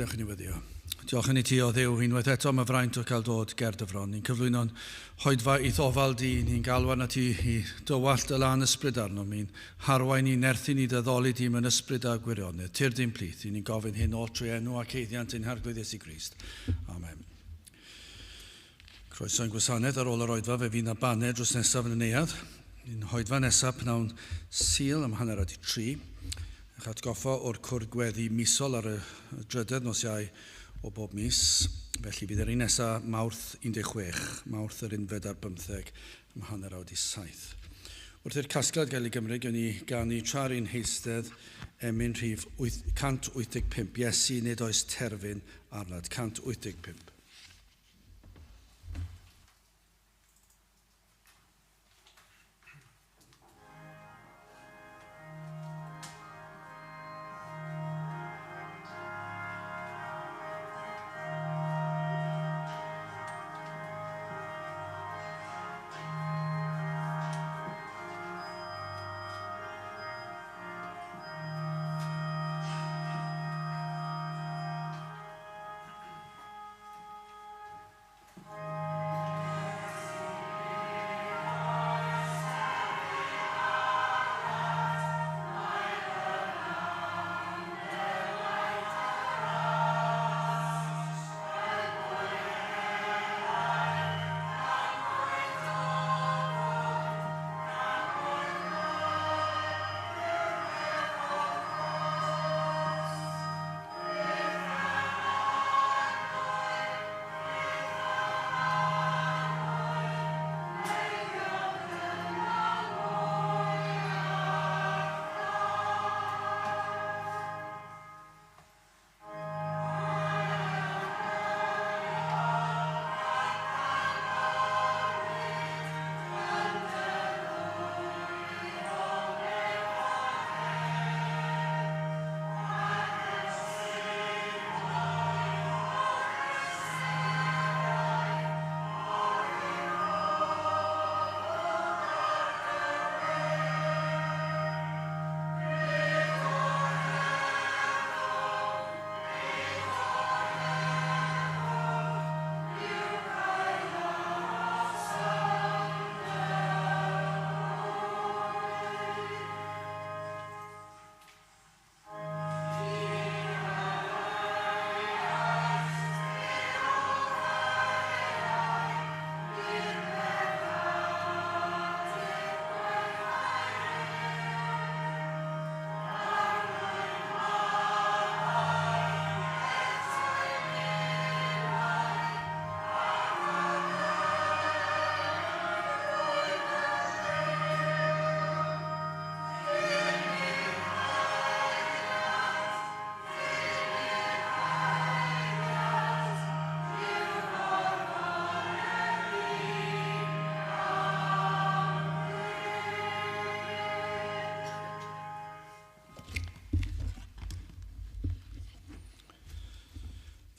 Dewch i ni weddio. Diolch yn i ti o Dduw, unwaith eto am y fraint o cael dod ger dy fron. Ni'n cyflwyno'n hoedfa i ddofal di, ni'n galwan at i dywallt y lan ysbryd arno. Mi'n harwain i nerthu ni dyddoli di mewn ysbryd a gwirionedd. Tyr di'n plith, ni'n gofyn hyn o trwy enw ac eiddiant ein harglwydd Iesu Grist. Amen. Croeso'n gwasanaeth ar ôl yr oedfa fe fydd na baned dros nesaf yn y neuadd. Ni'n hoedfa nesaf pnawn Sul am hanner adi 3. Eich atgoffa o'r cwrdd gweddi misol ar y drydedd nos Iau o bob mis. Felly bydd yr un nesaf Mawrth 16, Mawrth yr 15 am hanner awdi 7. Wrth i'r casgliad gael ei gymryd, gen i gan i tra'r un heistedd emyn rhif 185. Iesu nid oes terfyn arnad, 185.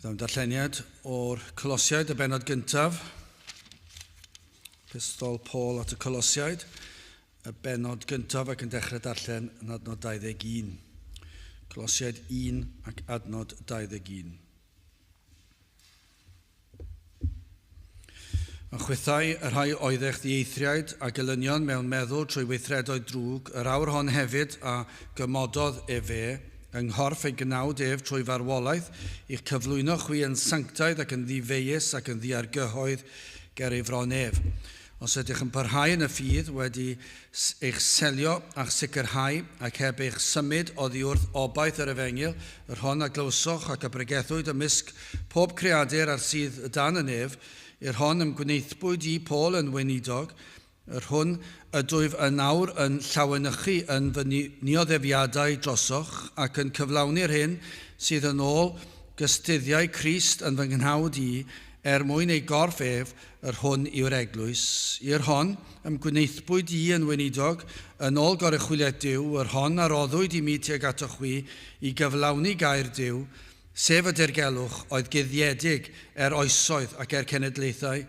Bydd am darlleniad o'r Colosiaid, y bennod gyntaf. Epistol Paul at y Colosiaid, y bennod gyntaf ac yn dechrau darllen yn adnod 21. Colosiaid 1 ac adnod 21. Yn chwythau y rhai oeddech ddieithriaid a gelynion mewn meddwl trwy weithredoedd drwg, yr awr hon hefyd a gymododd fe, yng nghorff ei gnawd ef trwy farwolaeth, i'ch cyflwyno chwi yn sanctaidd ac yn ddifeus ac yn ddiargyhoedd ger ei fron ef. Os ydych yn parhau yn y ffydd wedi eich selio a'ch sicrhau ac heb eich symud oddi wrth obaith yr Efengyl, yr hon a glywsoch ac y bregethwyd ymysg pob creadur ar sydd dan y nef, i'r hon ymgwneithbwyd i Paul yn weinidog, yr hwn ydwyf y nawr yn llawanychu yn fy nioddefiadau drosoch ac yn cyflawni'r hyn sydd yn ôl gystuddiau Crist yn fy nghnawd i mwyn ei gorff ef, yr hwn yw'r eglwys. I'r hon ymgwneithbwyd i yn weinidog yn ôl gorychwiliaeth Duw, yr hon a roddwyd i mi tuag ato chwi i gyflawni gair Duw, sef y dirgelwch oedd guddiedig oesoedd ac cenedlaethau,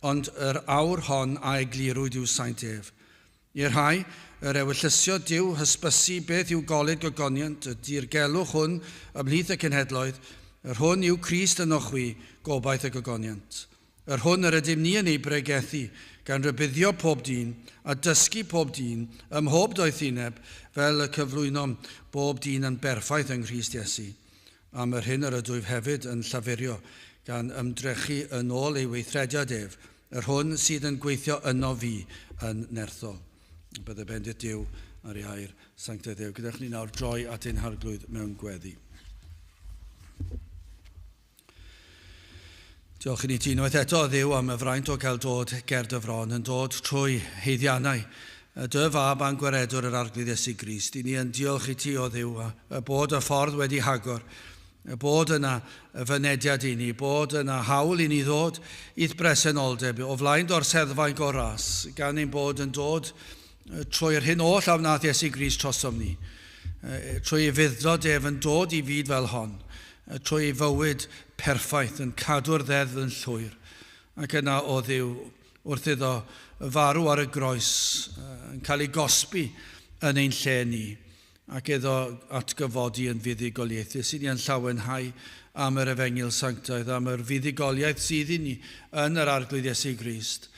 ond yr awr hon a eglurwyd yw saint ef. I'r rhai, yr ewyllysio Duw hysbysu beth yw golyd gogoniant, y dirgelwch hwn ymhlith y cenhedloedd, Yr hwn yw Crist yn ochwi, gobaith y gogoniant. Yr hwn yr ydym ni yn ei bregethu, gan rybuddio pob dyn a dysgu pob dyn ym mhob doethineb fel y cyflwynom bob dyn yn berffaith yng Nghrist Iesu. Am yr hyn yr ydwyf hefyd yn llafurio gan ymdrechu yn ôl ei weithrediad ef, yr hwn sydd yn gweithio yno fi yn nerthol. Bydde bendit Duw ar ei hair sanctaidd Duw. Gyda'ch ni nawr droi at ein harglwydd mewn gweddi. Diolch i ni ti unwaith eto o Dduw am y fraint o gael dod ger dy fron, yn dod trwy heiddiannau dy fab a'n gwaredwr yr arglwydd Iesu Grist. I ni yn diolch i ti o Dduw y bod y ffordd wedi hagor, y bod yna y fynediad i ni, bod yna hawl i ni ddod i'th bresenoldeb o flaen dorseddfaen o ras, gan ein bod yn dod trwy'r hyn oll am nath Iesu Grist trosom ni, trwy ei fuddod ef yn dod i fyd fel hon, trwy ei fywyd perffaith yn cadw'r ddeddf yn llwyr. Ac yna o Dduw wrth iddo farw ar y groes yn cael ei gosbi yn ein lle ni ac iddo atgyfodi yn fuddugoliaethus. I ni yn llawenhau am yr Efengyl Sanctaidd, am yr fuddugoliaeth sydd i ni yn yr arglwydd Iesu Grist.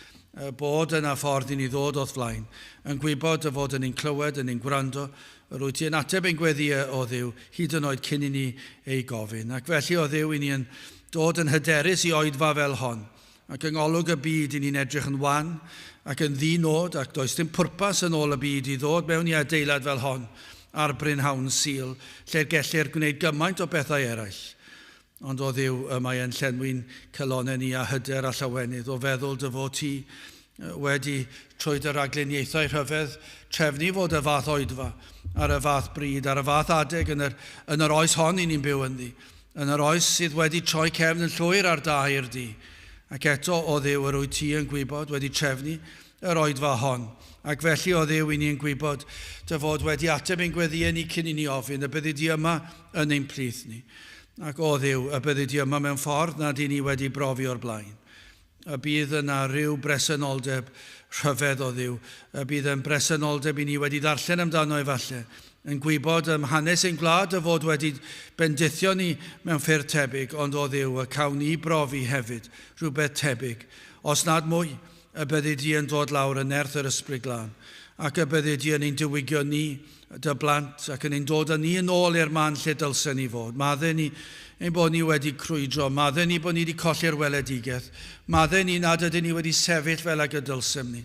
Bod yna ffordd i ni ddod o'th flaen, yn gwybod y fod yn ein clywed, yn ein gwrando, rwy ti yn ateb ein gweddiau o Dduw, hyd yn oed cyn i ni ei gofyn. Ac felly o Dduw, i ni yn dod yn hyderus i oedfa fel hon, ac yng ngolwg y byd i ni'n edrych yn wan, ac yn ddinod, ac does dim pwrpas yn ôl y byd i ddod mewn i adeilad fel hon, ar brynhawn sul, lle gellir gwneud gymaint o bethau eraill. Ond o Dduw, mae e'n llenwi'n cylonau ni a hyder a llawenydd o feddwl dy fod ti wedi trwy dy ragluniaethau rhyfedd trefnu fod y fath oedfa ar y fath bryd, ar y fath adeg yn yr oes hon i ni'n byw ynddi, yn yr oes sydd wedi troi cefn yn llwyr ar dair di. Ac eto o Dduw yr wyt ti yn gwybod wedi trefnu yr oedfa hon. Ac felly o Dduw i ni'n gwybod dy fod wedi ateb ein gweddiau ni cyn i ni ofyn, y byddi di yma yn ein plith ni. Ac o Dduw, y byddi di yma mewn ffordd nad i ni wedi brofi o'r blaen. Y bydd yna rhyw bresenoldeb rhyfedd o Dduw. Y bydd yn bresenoldeb i ni wedi ddarllen amdano efallai, yn gwybod ym hanes ein gwlad y fod wedi bendithio ni mewn ffyrdd tebyg, ond o Dduw y cawn ni brofi hefyd rhywbeth tebyg. Os nad mwy, y byddi di yn dod lawr yn nerth yr ysbryd glân, ac y byddi di yn ein diwygio ni, dy blant, ac yn ein dod â ni yn ôl i'r man lle dylsen ni fod. Madden ni ein bod ni wedi crwydro, madden ni bod ni wedi colli'r weledigaeth, madden ni nad ydyn ni wedi sefyll fel ag y dylsem ni,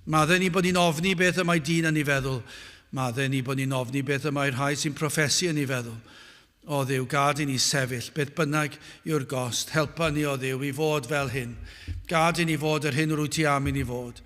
madden ni bod ni'n ofni beth y mae dyn yn ei feddwl, madden ni bod ni'n ofni beth y mae'r rhai sy'n proffesu yn ei feddwl. O Dduw, gad i ni sefyll, beth bynnag yw'r gost, helpa ni o Dduw i fod fel hyn, gad i ni fod yr hyn rwy ti am i ni fod.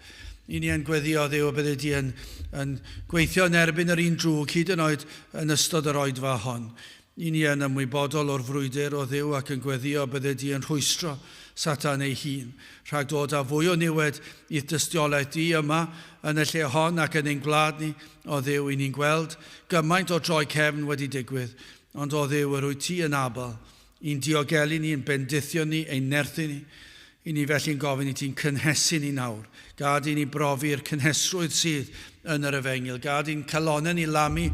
I ni yn gweddio o Dduw y bydde di yn gweithio yn erbyn yr un drwg, hyd yn oed yn ystod yr oedfa hon. I ni yn ymwybodol o'r frwydr o Dduw ac yn gweddio bydde di yn rhwystro Satan ei hun, rhag dod â fwy o niwed i'th dystiolaeth di yma yn y lle hon ac yn ein gwlad ni. O Dduw, i ni'n gweld gymaint o droi cefn wedi digwydd, ond o Dduw yr wyt ti yn abal, i'n diogelu ni, yn bendithio ni, ein nerthu ni. I ni felly'n gofyn i ti'n cynhesu ni nawr. Gad i ni brofi'r cynhesrwydd sydd yn yr Efengyl. Gad i'n calonau ni lamu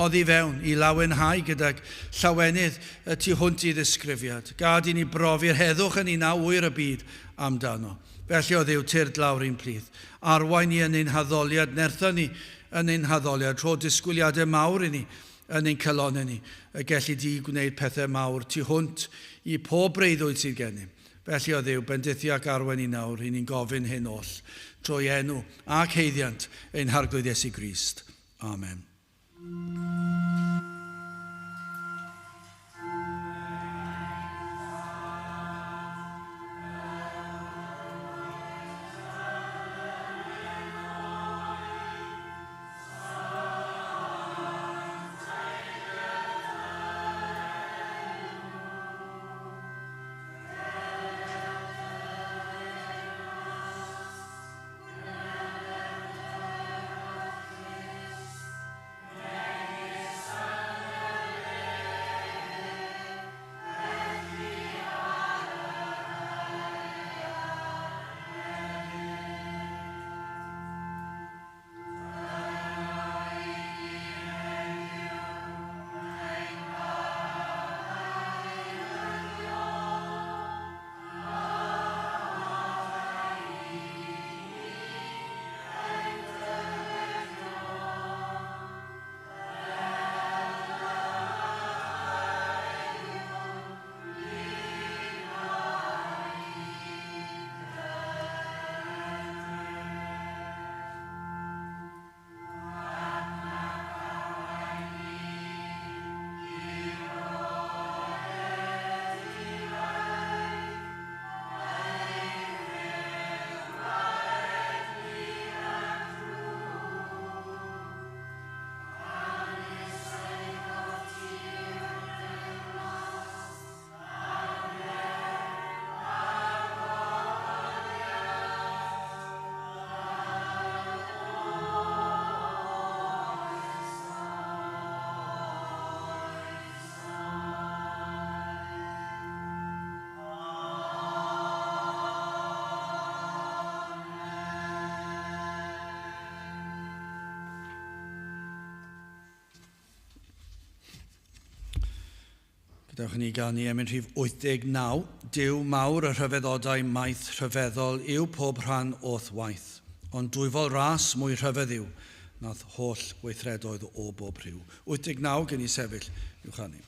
oddi fewn i lawenhau gydag llawenydd y tu hwnt i ddisgrifiad. Gad i ni brofi'r heddwch yn un awyr y byd amdano. Felly o Dduw tyrd lawr ein plith. Arwain ni yn ein haddoliad, nertha ni yn ein haddoliad, rho disgwyliadau mawr i ni yn ein calonau ni. Y gellu di gwneud pethau mawr tu hwnt i pob breuddwyd sydd gennym. Felly o Dduw, bendithio ac arwain ni nawr, i ni'n gofyn hyn oll, trwy enw ac heiddiant ein harglwydd Iesu Grist. Amen. Gadewch ni gan i emyn rhif 89. Dyw mawr y rhyfeddodau maith rhyfeddol yw pob rhan o'th waith, ond dwyfol ras mwy rhyfedd yw, nath holl weithredoedd o bob rhyw. 89 gen i sefyll i'w chanu.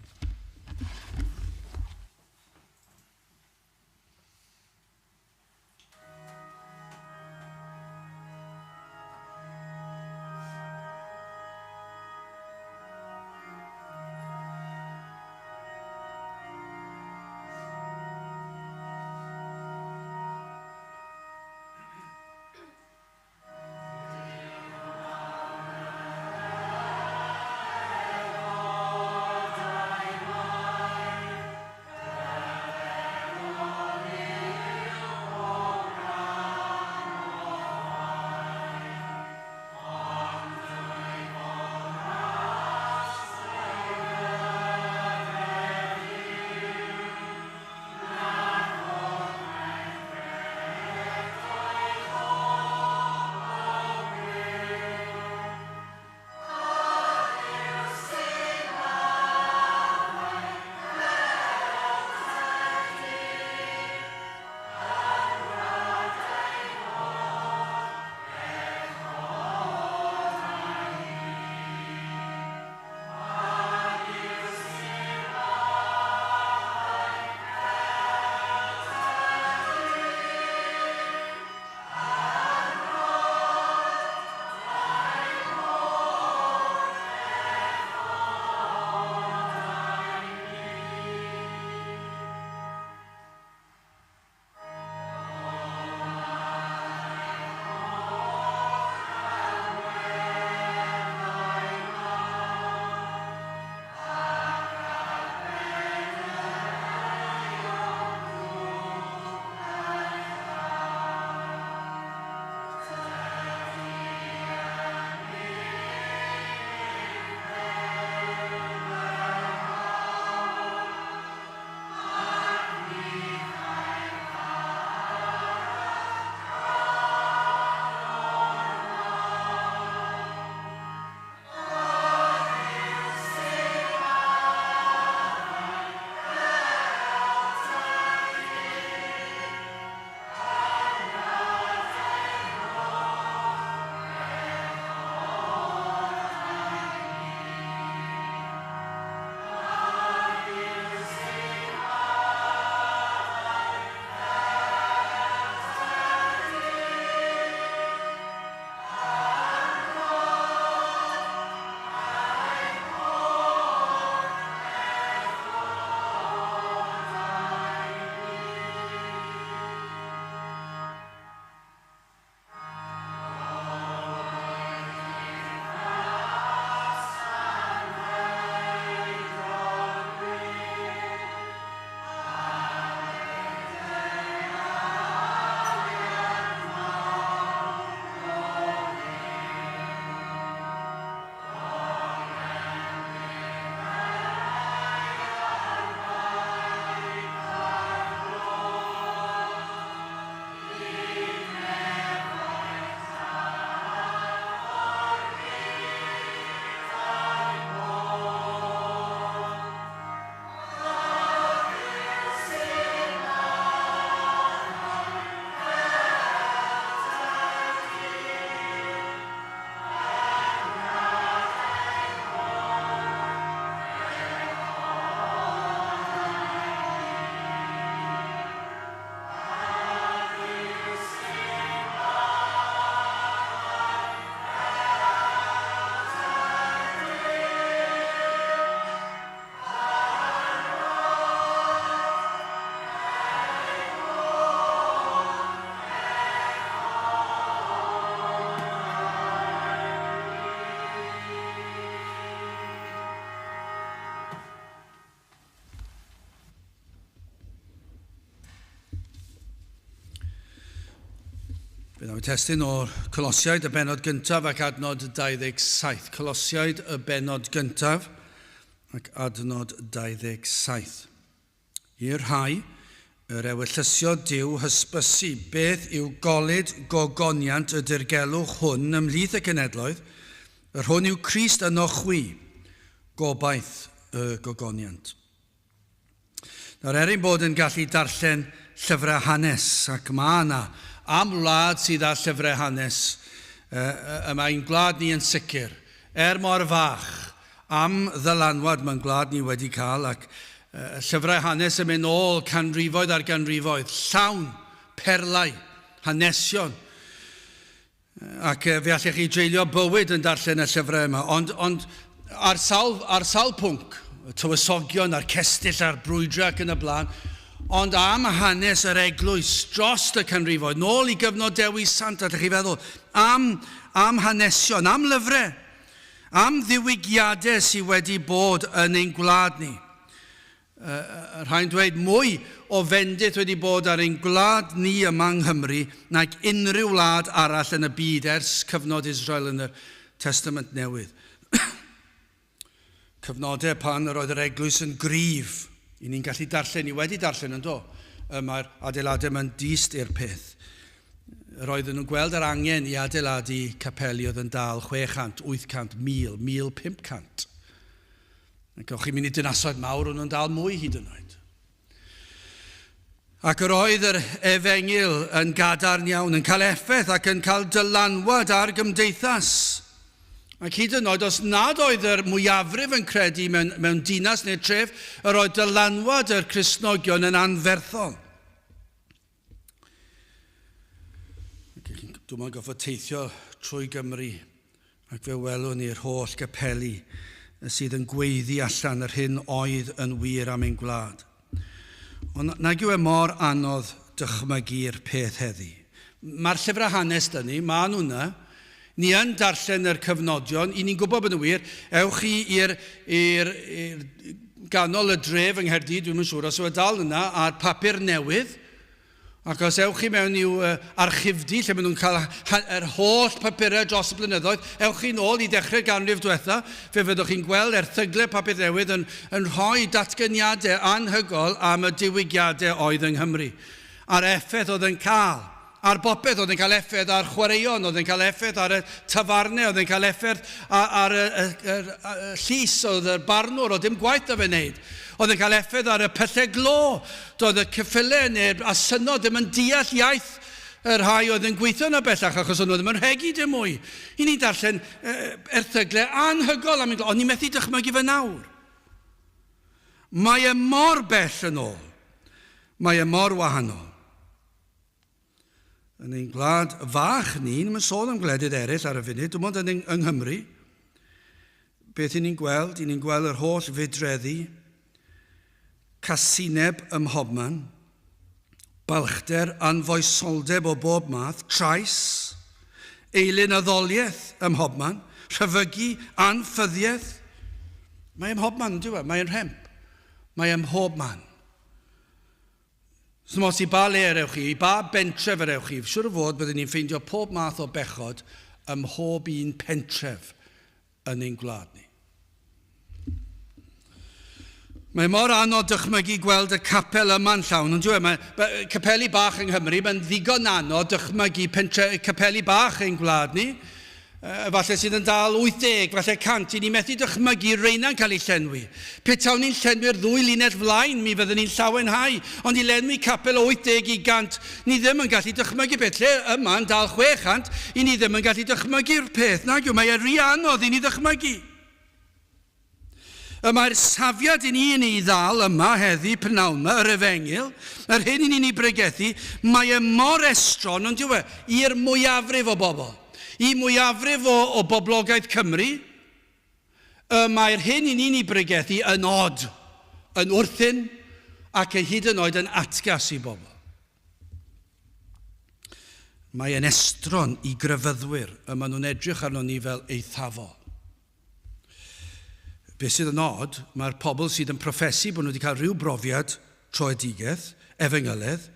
Bydd am y testyn o'r Colosiaid y benod gyntaf ac adnod 27. Colosiaid y benod gyntaf ac adnod 27. I'r rhai, yr ewyllysio Duw hysbysu beth yw golyd gogoniant y dirgelwch hwn ymhlith y cenedloedd, yr hwn yw Crist yno chwi, gobaith y gogoniant. Nawr bod yn gallu darllen llyfrau hanes, ac mae yna am wlad sydd â llyfrau hanes, mae'n gwlad ni yn sicr, mor fach, am ddylanwad mae'n gwlad ni wedi cael, ac llyfrau hanes yn mynd ôl canrifoedd ar ganrifoedd, llawn perlau, hanesion. Ac fe allech chi dreulio bywyd yn darllen y llyfrau yma, ond ar sawl pwnc, tywysogion a'r cestyll a'r brwydra ac yn y blaen, ond am hanes yr eglwys dros y canrifoedd, nôl i gyfnod Dewi Sant, allech chi feddwl, am hanesion, am lyfrau, am ddiwygiadau sydd wedi bod yn ein gwlad ni. Rhaid dweud mwy o fendith wedi bod ar ein gwlad ni yma yng Nghymru nag unrhyw wlad arall yn y byd ers cyfnod Israel yn y Testament Newydd. Cyfnodau pan yr oedd yr eglwys yn gryf. I ni'n gallu darllen, ni wedi darllen yn do. Mae'r adeiladau yma'n dist i'r peth. Roedden nhw'n gweld yr angen i adeiladu capeli oedd yn dal 600, 800, 1000, 1500. Ac o'ch chi'n mynd i dynasoedd mawr o'n nhw'n dal mwy hyd yn oed. Ac yr oedd yr Efengyl yn gadarn iawn, yn cael effaith ac yn cael dylanwad ar gymdeithas. Ac hyd yn oed, os nad oedd yr mwyafrif yn credu mewn dinas neu tref, yr oedd dylanwad yr Cristnogion yn anferthol. Dwi'n mynd goffo teithio trwy Gymru, ac fe welwn ni'r holl gapeli sydd yn gweiddi allan yr hyn oedd yn wir am ein gwlad. Ond nag yw mor anodd dychmygu'r peth heddi. Mae'r llyfrau hanes dyn ni, mae nhw yna. Ni yn darllen yr cyfnodion, i ni'n gwybod bod yn wir, ewch chi i'r ganol y dref yng Nghaerdydd, dwi'n yn siŵr, os yw y dal yna, a'r papur newydd, ac os ewch chi mewn i'w archifdy, lle maen nhw'n cael yr holl papurau dros y blynyddoedd, ewch chi nôl i ddechrau ganrif diwetha, fe fyddwch chi'n gweld erthyglau papur newydd yn rhoi datganiadau anhygol am y diwygiadau oedd yng Nghymru. A'r effaith oedd yn cael. A'r bopeth oedd yn cael effaith ar chwaraeon, oedd yn cael effaith ar y tafarnau, oedd yn cael effaith ar y llys, oedd y barnwr, oedd dim gwaith o fe wneud. Oedd yn cael effaith ar y pethau glo, doedd y cyffilau neu a synod ddim yn deall iaith y rhai oedd yn gweithio yna bellach, achos oedd nhw ddim yn rhegi dim mwy. I ni'n darllen erthyglau anhygol am ein glo, ond ni'n methu dychmygu fe nawr. Mae mor bell yn ôl, mae mor wahanol. Yn ein gwlad fach ni, ni'n sôn am gwledydd eraill ar y funud, dwi'n mynd yng Nghymru, beth ni'n gweld yr holl fydreddi, casineb ym mhobman, balchder anfoesoldeb o bob math, trais, eilyn addoliaeth ym mhobman, rhyfygu, anffyddiaeth. Mae ym mhobman, mae'n rhemp. Mae ym mhobman. So os i ba le ewch chi, i ba bentref ewch chi, siwr o fod byddwn ni'n ffeindio pob math o bechod ym mhob un pentref yn ein gwlad ni. Mae mor anodd dychmygu gweld y capel yma'n llawn, ond mae capeli bach yng Nghymru, mae'n ddigon anodd dychmygu capeli bach ein gwlad ni, falle sydd yn dal 80, falle 100, i ni methu dychmygu reina'n cael ei llenwi. Petawn ni'n llenwi'r 2 linell flaen, mi fyddwn ni'n llawenhau, ond i lenwi capel o 80 i 100, ni ddim yn gallu dychmygu beth. Lle yma'n dal 600, i ni ddim yn gallu dychmygu'r peth. Nag yw, mae rhy anodd i ni ddychmygu. Mae'r safiad i ni yn ei ddal yma heddi pnawn yma, yr Efengyl, yr hyn i ni'n ei bregethu, mae mor estron, ond yw i'r mwyafrif o bobl. I mwyafrif o boblogaeth Cymru, mae'r hyn i ni'n ei bregethu yn od, yn wrthyn, ac hyd yn oed yn atgas i bobl. Mae'n estron i grefyddwyr, maen nhw'n edrych arno ni fel eithafol. Be sydd yn od, mae'r pobl sydd yn proffesu bod nhw wedi cael rhyw brofiad troedigeth, efengylydd,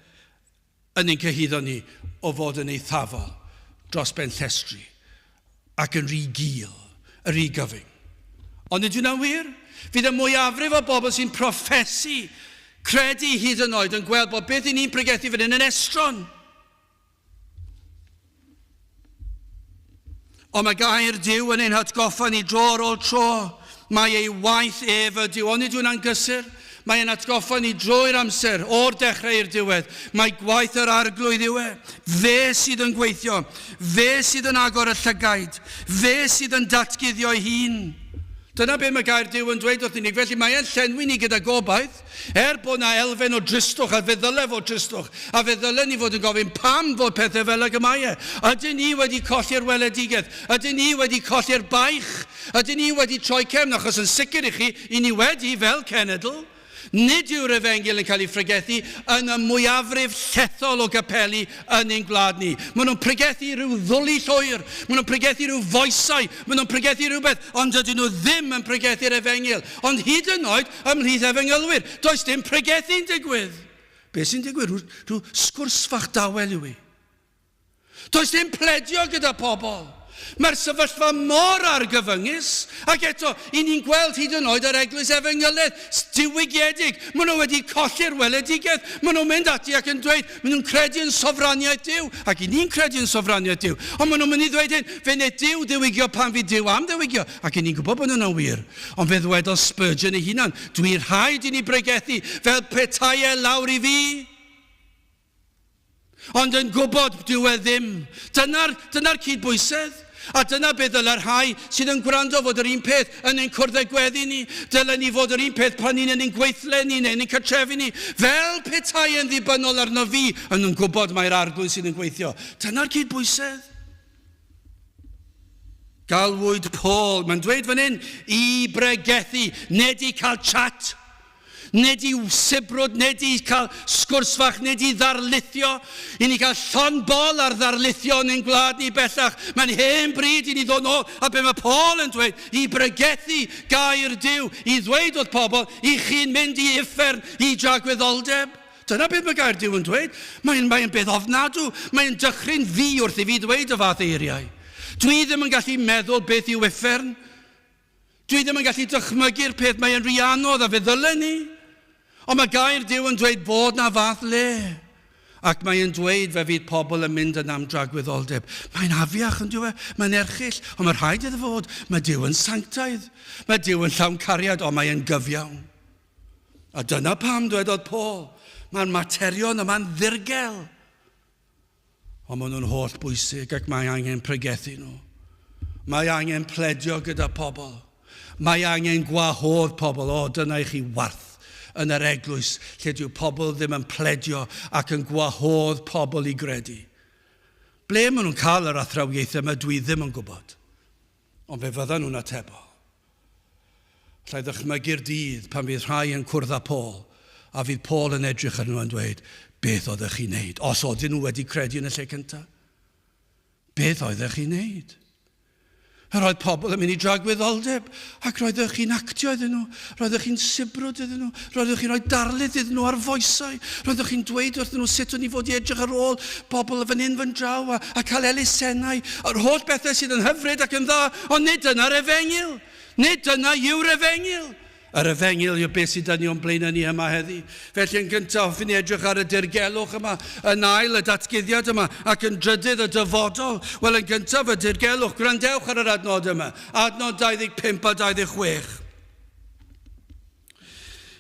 yn ein cyhyddo ni o fod yn eithafol dros ben llestri ac yn rhy gul, yn rhy gyfyng. Ond ydyn nhw'n wir? Fydd y mwyafrif o bobl sy'n proffesu, credu hyd yn oed yn gweld bod beth i ni'n pregethu fan hyn yn estron. Ond mae gair Duw yn ein hatgoffa ni dro ar ôl tro. Mae ei waith ef ydyw, ond nid yw'n angysur. Mae'n atgoffa ni drwy'r amser, o'r dechrau i'r diwedd. Mae gwaith yr arglwydd yw e. Fe sydd yn gweithio. Fe sydd yn agor y llygaid. Fe sydd yn datguddio ei hun. Dyna be mae gair Duw yn dweud wrth i ni. Felly mae e'n llenwi ni gyda gobaith, bod na elfen o dristwch, a fe ddyle fod dristwch, a fe ddyle ni fod yn gofyn pam fod pethau fel y gymau e. Ydyn ni wedi colli'r weledigaeth? Ydyn ni wedi colli'r baich? Ydyn ni wedi troi cefn? Achos yn sicr i chi, i ni wedi fel cenedl, nid yw'r Efengyl yn cael ei phregethu yn y mwyafrif llethol o gapeli yn ein gwlad ni. Maen nhw'n pregethu rhyw ddwlu llwyr, maen nhw'n pregethu rhyw foesau, maen nhw'n pregethu rhywbeth, ond dydyn nhw ddim yn pregethu'r Efengyl. Ond hyd yn oed ymhlith Efengylwyr, does dim pregethu'n digwydd. Be sy'n digwydd? Rhyw sgwrs fach dawel yw i. Does dim pledio gyda pobl. Mae'r sefyllfa mor argyfyngus, ac eto, i ni'n gweld hyd yn oed yr eglwys Efengylaeth diwygiedig. Maen nhw wedi colli'r weledigaeth. Maen nhw'n mynd ati ac yn dweud, maen nhw'n credu yn sofraniaeth Duw, ac i ni'n credu yn sofraniaeth Duw. Ond maen nhw'n mynd i ddweud hyn, fe ne Duw ddiwygio pan fi Duw am ddiwygio, ac i ni'n gwybod bod hwnna'n wir. Ond fe ddwedodd Spurgeon ei hunan, dwi'n rhaid i ni bregethu fel petaiau lawr i fi. Ond yn gwybod dyw e ddim. Dyna'r cydbwysedd. A dyna beth ddyla'r rhai sydd yn gwrando fod yr un peth yn ein cwrdd gweddi ni. Dyla ni fod yr un peth pan ni'n ein gweithle ni neu yn ein cartrefi ni. Fel petai yn ddibynnol arno fi yn yn gwybod mae'r arglwydd sydd yn gweithio. Dyna'r cydbwysedd. Galwyd Paul, mae'n dweud fan hyn, i bregethu, nid i cael chat. Nid i sibrwd, nid i cael sgwrs fach, nid i ddarlithio. I ni cael llon bol ar ddarlithio yn ein gwlad ni bellach. Mae'n hen bryd i ni ddod nôl, a be mae Paul yn dweud, i bregethu gair Duw, i ddweud wrth pobl, i chi'n mynd i uffern, i dragwyddoldeb. Dyna beth mae gair Duw yn dweud. Mae'n beth ofnadw. Mae'n dychryn fi wrth i fi dweud y fath eiriau. Dwi ddim yn gallu meddwl beth yw uffern. Dwi ddim yn gallu dychmygu'r peth mae'n rhy anodd a fe ddylen ni. Ond mae gair Duw yn dweud bod na fath le. Ac mae'n dweud fe fydd pobl yn mynd yn am dragwyddoldeb. Mae'n afiach yn dweud, mae'n erchill, ond mae'n rhaid iddo fod. Mae Duw yn sanctaidd. Mae Duw yn llawn cariad, ond mae'n gyfiawn. A dyna pam dwedodd Paul, mae'r materion yma'n ddirgel. Ond maen nhw'n holl bwysig ac mae angen pregethu nhw. Mae angen pledio gyda pobl. Mae angen gwahodd pobl, dyna i chi warth yn yr eglwys, lle dyw pobl ddim yn pledio ac yn gwahodd pobl i gredu. Ble maen nhw'n cael yr athrawiaethau yma, dwi ddim yn gwybod. Ond fe fyddan nhw'n atebol. Llai ddychmygu'r dydd pan fydd rhai yn cwrdd â Paul, a fydd Paul yn edrych ar nhw yn dweud, beth oeddech chi'n neud? Os oedden nhw wedi credu yn y lle cyntaf? Beth oeddech chi'n neud? Roedd pobl yn mynd i dragwyddoldeb, ac roeddech chi'n actio iddyn nhw, roeddech chi'n sibrwd iddyn nhw, roeddech chi'n rhoi darlith iddyn nhw ar foesau, roeddech chi'n dweud wrthyn nhw sut o'n i fod i edrych ar ôl bobl fan hyn fan draw a cael elusennau, a'r holl bethau sydd yn hyfryd ac yn dda, ond nid dyna'r Efengyl, nid dyna yw'r Efengyl. Yr Efengyl yw beth sydd dyn ni o'n blaen ni yma heddi. Felly yn gyntaf, hoffwn ni edrych ar y dirgelwch yma, yn ail y datguddiad yma, ac yn drydydd y dyfodol. Wel, yn gyntaf y dirgelwch, gwrandewch ar yr adnod yma, adnod 25 a 26.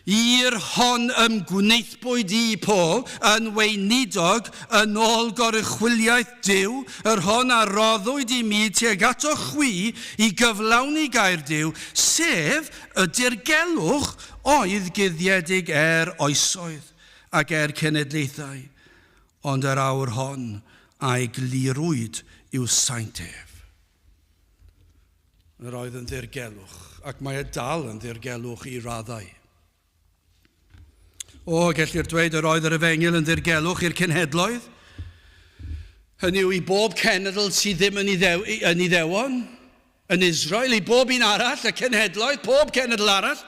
I'r hon ymgwneithbwyd i Paul yn weinidog yn ôl gorychwiliaeth Duw, yr hon a roddwyd i mi tuag ato chwi i gyflawni gair Duw, sef y dirgelwch oedd guddiedig oesoedd ac cenedlaethau, ond yr awr hon a'i glirwyd i'w saintef. Yr oedd yn ddirgelwch, ac mae dal yn ddirgelwch i raddau. Gellir dweud yr oedd yr Efengyl yn ddirgelwch i'r cenhedloedd. Hynny yw i bob cenedl sydd ddim yn ei ddewon, yn Israel, i bob un arall, y cenhedloedd, pob cenedl arall,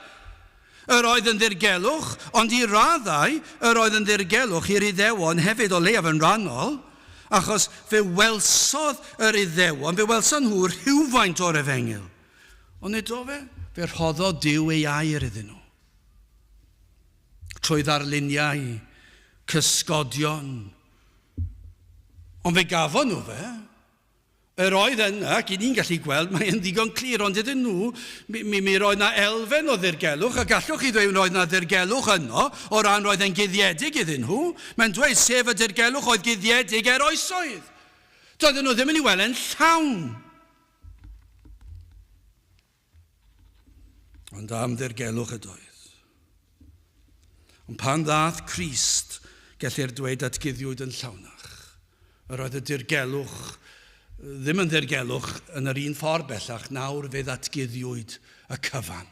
yr oedd yn ddirgelwch, ond i raddau, yr oedd yn ddirgelwch i'r Iddewon hefyd o leiaf yn rhannol, achos fe welsodd yr Iddewon, fe welsodd nhw rhywfaint o'r Efengyl. Ond nid o fe rhoddodd Duw ei air iddyn nhw. Trwy ddarluniau, cysgodion. Ond fe gafon nhw fe Yr oedd yna, ac ni'n gallu gweld, mae'n ddigon clir, ond ydyn nhw, mi roedd na elfen o ddirgelwch, a gallwch chi ddweud roedd na ddirgelwch yno, o ran roedd yn guddiedig iddyn nhw. Mae'n dweud sef y dirgelwch oedd guddiedig oesoedd. Doedden nhw ddim yn ei weld yn llawn. Ond am ddirgelwch ydoedd. Ond pan ddath Crist, gellir dweud datguddiwyd yn llawnach. Yr oedd y dirgelwch ddim yn ddirgelwch yn yr un ffordd bellach, nawr fe ddatguddiwyd y cyfan.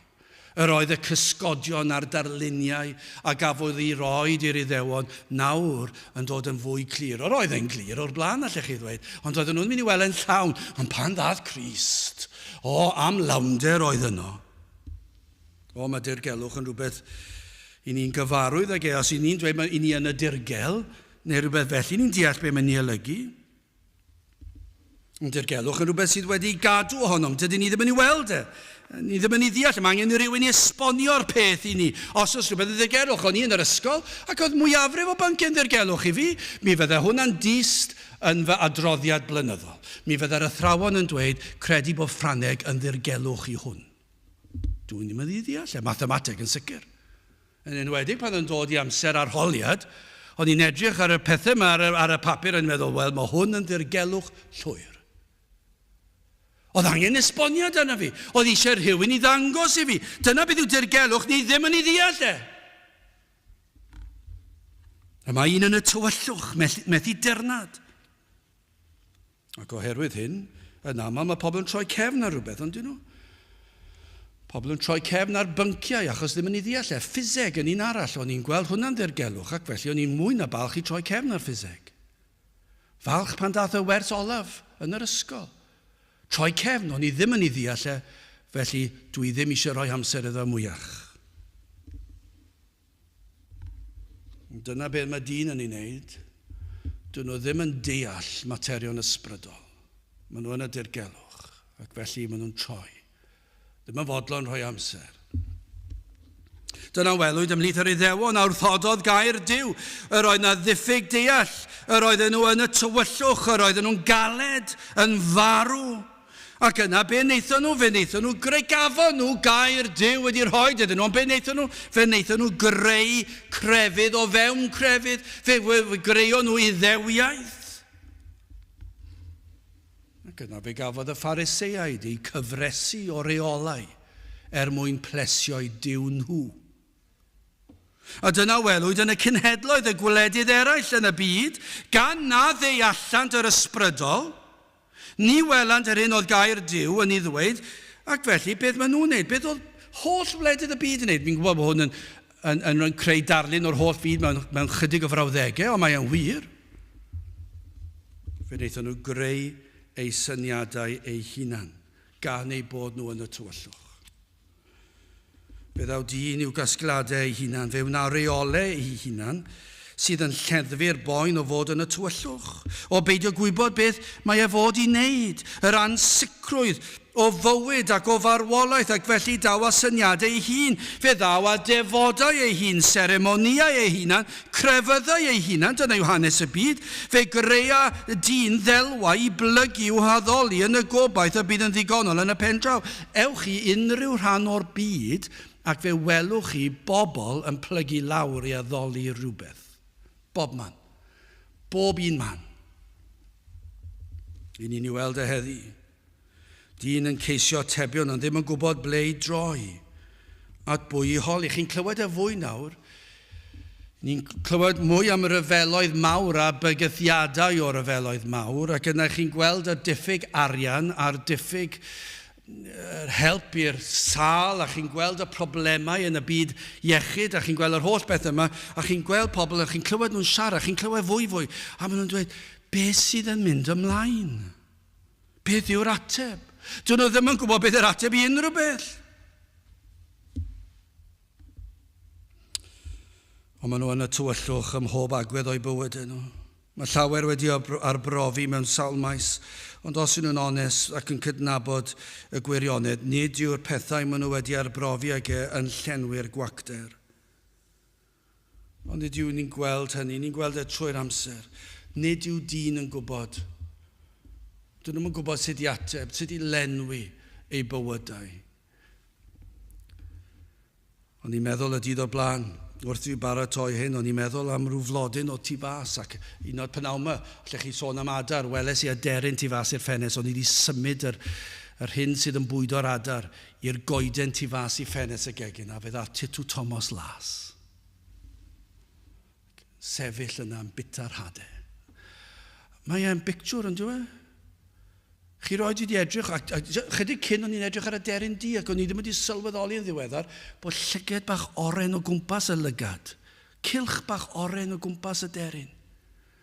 Yr oedd y cysgodion a'r darluniau a gafodd ei roed i'r Iddewon, nawr yn dod yn fwy clir. Yr oedd yn glir o'r blaen, allech chi ddweud, ond oedden nhw'n mynd i weld yn llawn. Ond pan ddath Crist, am lawnder oedd yno. Mae dirgelwch yn rhywbeth i ni'n gyfarwydd ag os i ni'n dweud i ni yn y dirgel, neu rhywbeth felly, ni'n deall be mae'n ei olygu. Dirgelwch yn rhywbeth sydd wedi gadw ohonom, dydyn ni ddim yn ei weld e. Ni ddim yn ei ddeall, mae angen rhywun i esbonio'r peth i ni. Os oes rhywbeth yn dirgelwch, o'n i yn yr ysgol, ac oedd mwyafrif o bynciau'n dirgelwch i fi, mi fydde hwnna'n dist yn fy adroddiad blynyddol. Mi fydde'r athrawon yn dweud, credu bod Ffrangeg yn dirgelwch i hwn. Dwi'n ddim yn ei ddeall, mathemateg yn sicr. Yn enwedig pan yn dod i amser arholiad, o'n i'n edrych ar y pethau yma ar y papur yn meddwl, wel, mae hwn yn dirgelwch llwyr. Oedd angen esboniad yna fi. Oedd eisiau rhywun i ddangos i fi. Dyna beth yw dirgelwch, ni ddim yn ei ddeall e. A mae un yn y tywyllwch, methu dyrnad. Ac oherwydd hyn, yn aml mae pobl yn troi cefn ar rhywbeth, ond dyn nhw. Pobl yn troi cefn ar bynciau, achos ddim yn ei ddeall e. Ffiseg yn un arall, o'n i'n gweld hwnna'n dirgelwch, ac felly o'n i'n mwy na balch i troi cefn ar ffiseg. Falch pan dath y wers olaf yn yr ysgol. Troi cefn, o'n i ddim yn ei ddeall e, felly dwi ddim eisiau rhoi amser iddo mwyach. Dyna beth mae dyn yn ei wneud. Dyn nhw ddim yn deall materion ysbrydol. Maen nhw yn y dirgelwch, ac felly maen nhw'n troi. Ddim yn fodlon rhoi amser. Dyna welwyd ymhlith yr Iddewon a wrthododd gair Duw. Yr oedd na ddiffyg deall, yr oedden nhw yn y tywyllwch, yr oedden nhw'n galed, yn farw. Ac yna, be wnaethon nhw? Fe wnaethon nhw greu gafon nhw gair Duw wedi'r hoed iddyn nhw. Ond be wnaethon nhw? Fe wnaethon nhw greu crefydd o fewn crefydd. Fe greu nhw Iddewiaeth. Ac yna fe gafodd y Phariseiaid eu cyfresu o reolau mwyn plesio'i Duw nhw. A dyna welwyd yn y cenhedloedd y gwledydd eraill yn y byd, gan na ddeallant yr ysbrydol, ni welant yr hyn oedd gair Duw yn ei ddweud, ac felly beth maen nhw'n wneud? Beth oedd holl wledydd y byd yn wneud? Fi'n gwybod bod hwn yn creu darlun o'r holl byd mewn chydig o frawddegau, ond mae'n wir. Fe wnaethon nhw greu eu syniadau eu hunan, gan eu bod nhw yn y tywyllwch. Fe ddaw dyn i'w gasgladau eu hunan, fe wna reolau eu hunan, sydd yn lleddfu'r boen o fod yn y tywyllwch, o beidio gwybod beth mae e fod i wneud, yr ansicrwydd o fywyd ac o farwolaeth, ac felly daw a syniadau ei hun. Fe ddaw a defodau ei hun, seremoniau ei hunan, crefyddau ei hunan, dyna yw hanes y byd. Fe greu dyn ddelwau i blygu i'w haddoli yn y gobaith y bydd yn ddigonol yn y pen draw. Ewch i unrhyw rhan o'r byd, ac fe welwch chi bobl yn plygu lawr i addoli rhywbeth. Bob man. Bob un man. I ni'n ei weld y heddi. Dyn yn ceisio atebion ond ddim yn gwybod ble i droi. At bwy i holi. Chi'n clywed y fwy nawr? Ni'n clywed mwy am y ryfeloedd mawr a bygythiadau o ryfeloedd mawr, ac yna chi'n gweld y diffyg arian a'r diffyg help i'r sâl, a chi'n gweld y problemau yn y byd iechyd, a chi'n gweld yr holl beth yma, a chi'n gweld pobl, a chi'n clywed nhw'n siarad, chi'n clywed fwy, a maen nhw'n dweud, beth sydd yn mynd ymlaen? Beth yw'r ateb? Dyn nhw ddim yn gwybod beth yw'r ateb i unrhyw beth. Ond maen nhw yn y tywyllwch ym mhob agwedd o'i bywyd nhw. Mae llawer wedi arbrofi mewn sawl maes, ond os ydyn nhw'n onest ac yn cydnabod y gwirionedd, nid yw'r pethau maen nhw wedi arbrofi ag yn llenwi'r gwacder. Ond nid yw ni'n gweld hynny, ni'n gweld e trwy'r amser. Nid yw dyn yn gwybod. Dyn nhw'n gwybod sut i ateb, sut i lenwi eu bywydau. O'n i'n meddwl y dydd o blaen, wrth i'w baratoi hyn, o'n i'n meddwl am rhyw flodyn o tu fas, ac un o'r penawma, lle chi sôn am adar, weles i aderyn tu fas i'r ffenest, o'n i wedi symud yr hyn sydd yn bwydo'r adar i'r goeden tu fas i ffenest y gegin, a fydd Titw Thomas Las. Sefyll yna yn bitar hadau. Mae e'n bictiwr yn dweud. Chi roed wedi edrych, a chydig cyn o'n i'n edrych ar y deryn di, ac o'n i ddim wedi sylweddoli yn ddiweddar, bod llyged bach oren o gwmpas y lygad. Cilch bach oren o gwmpas y deryn.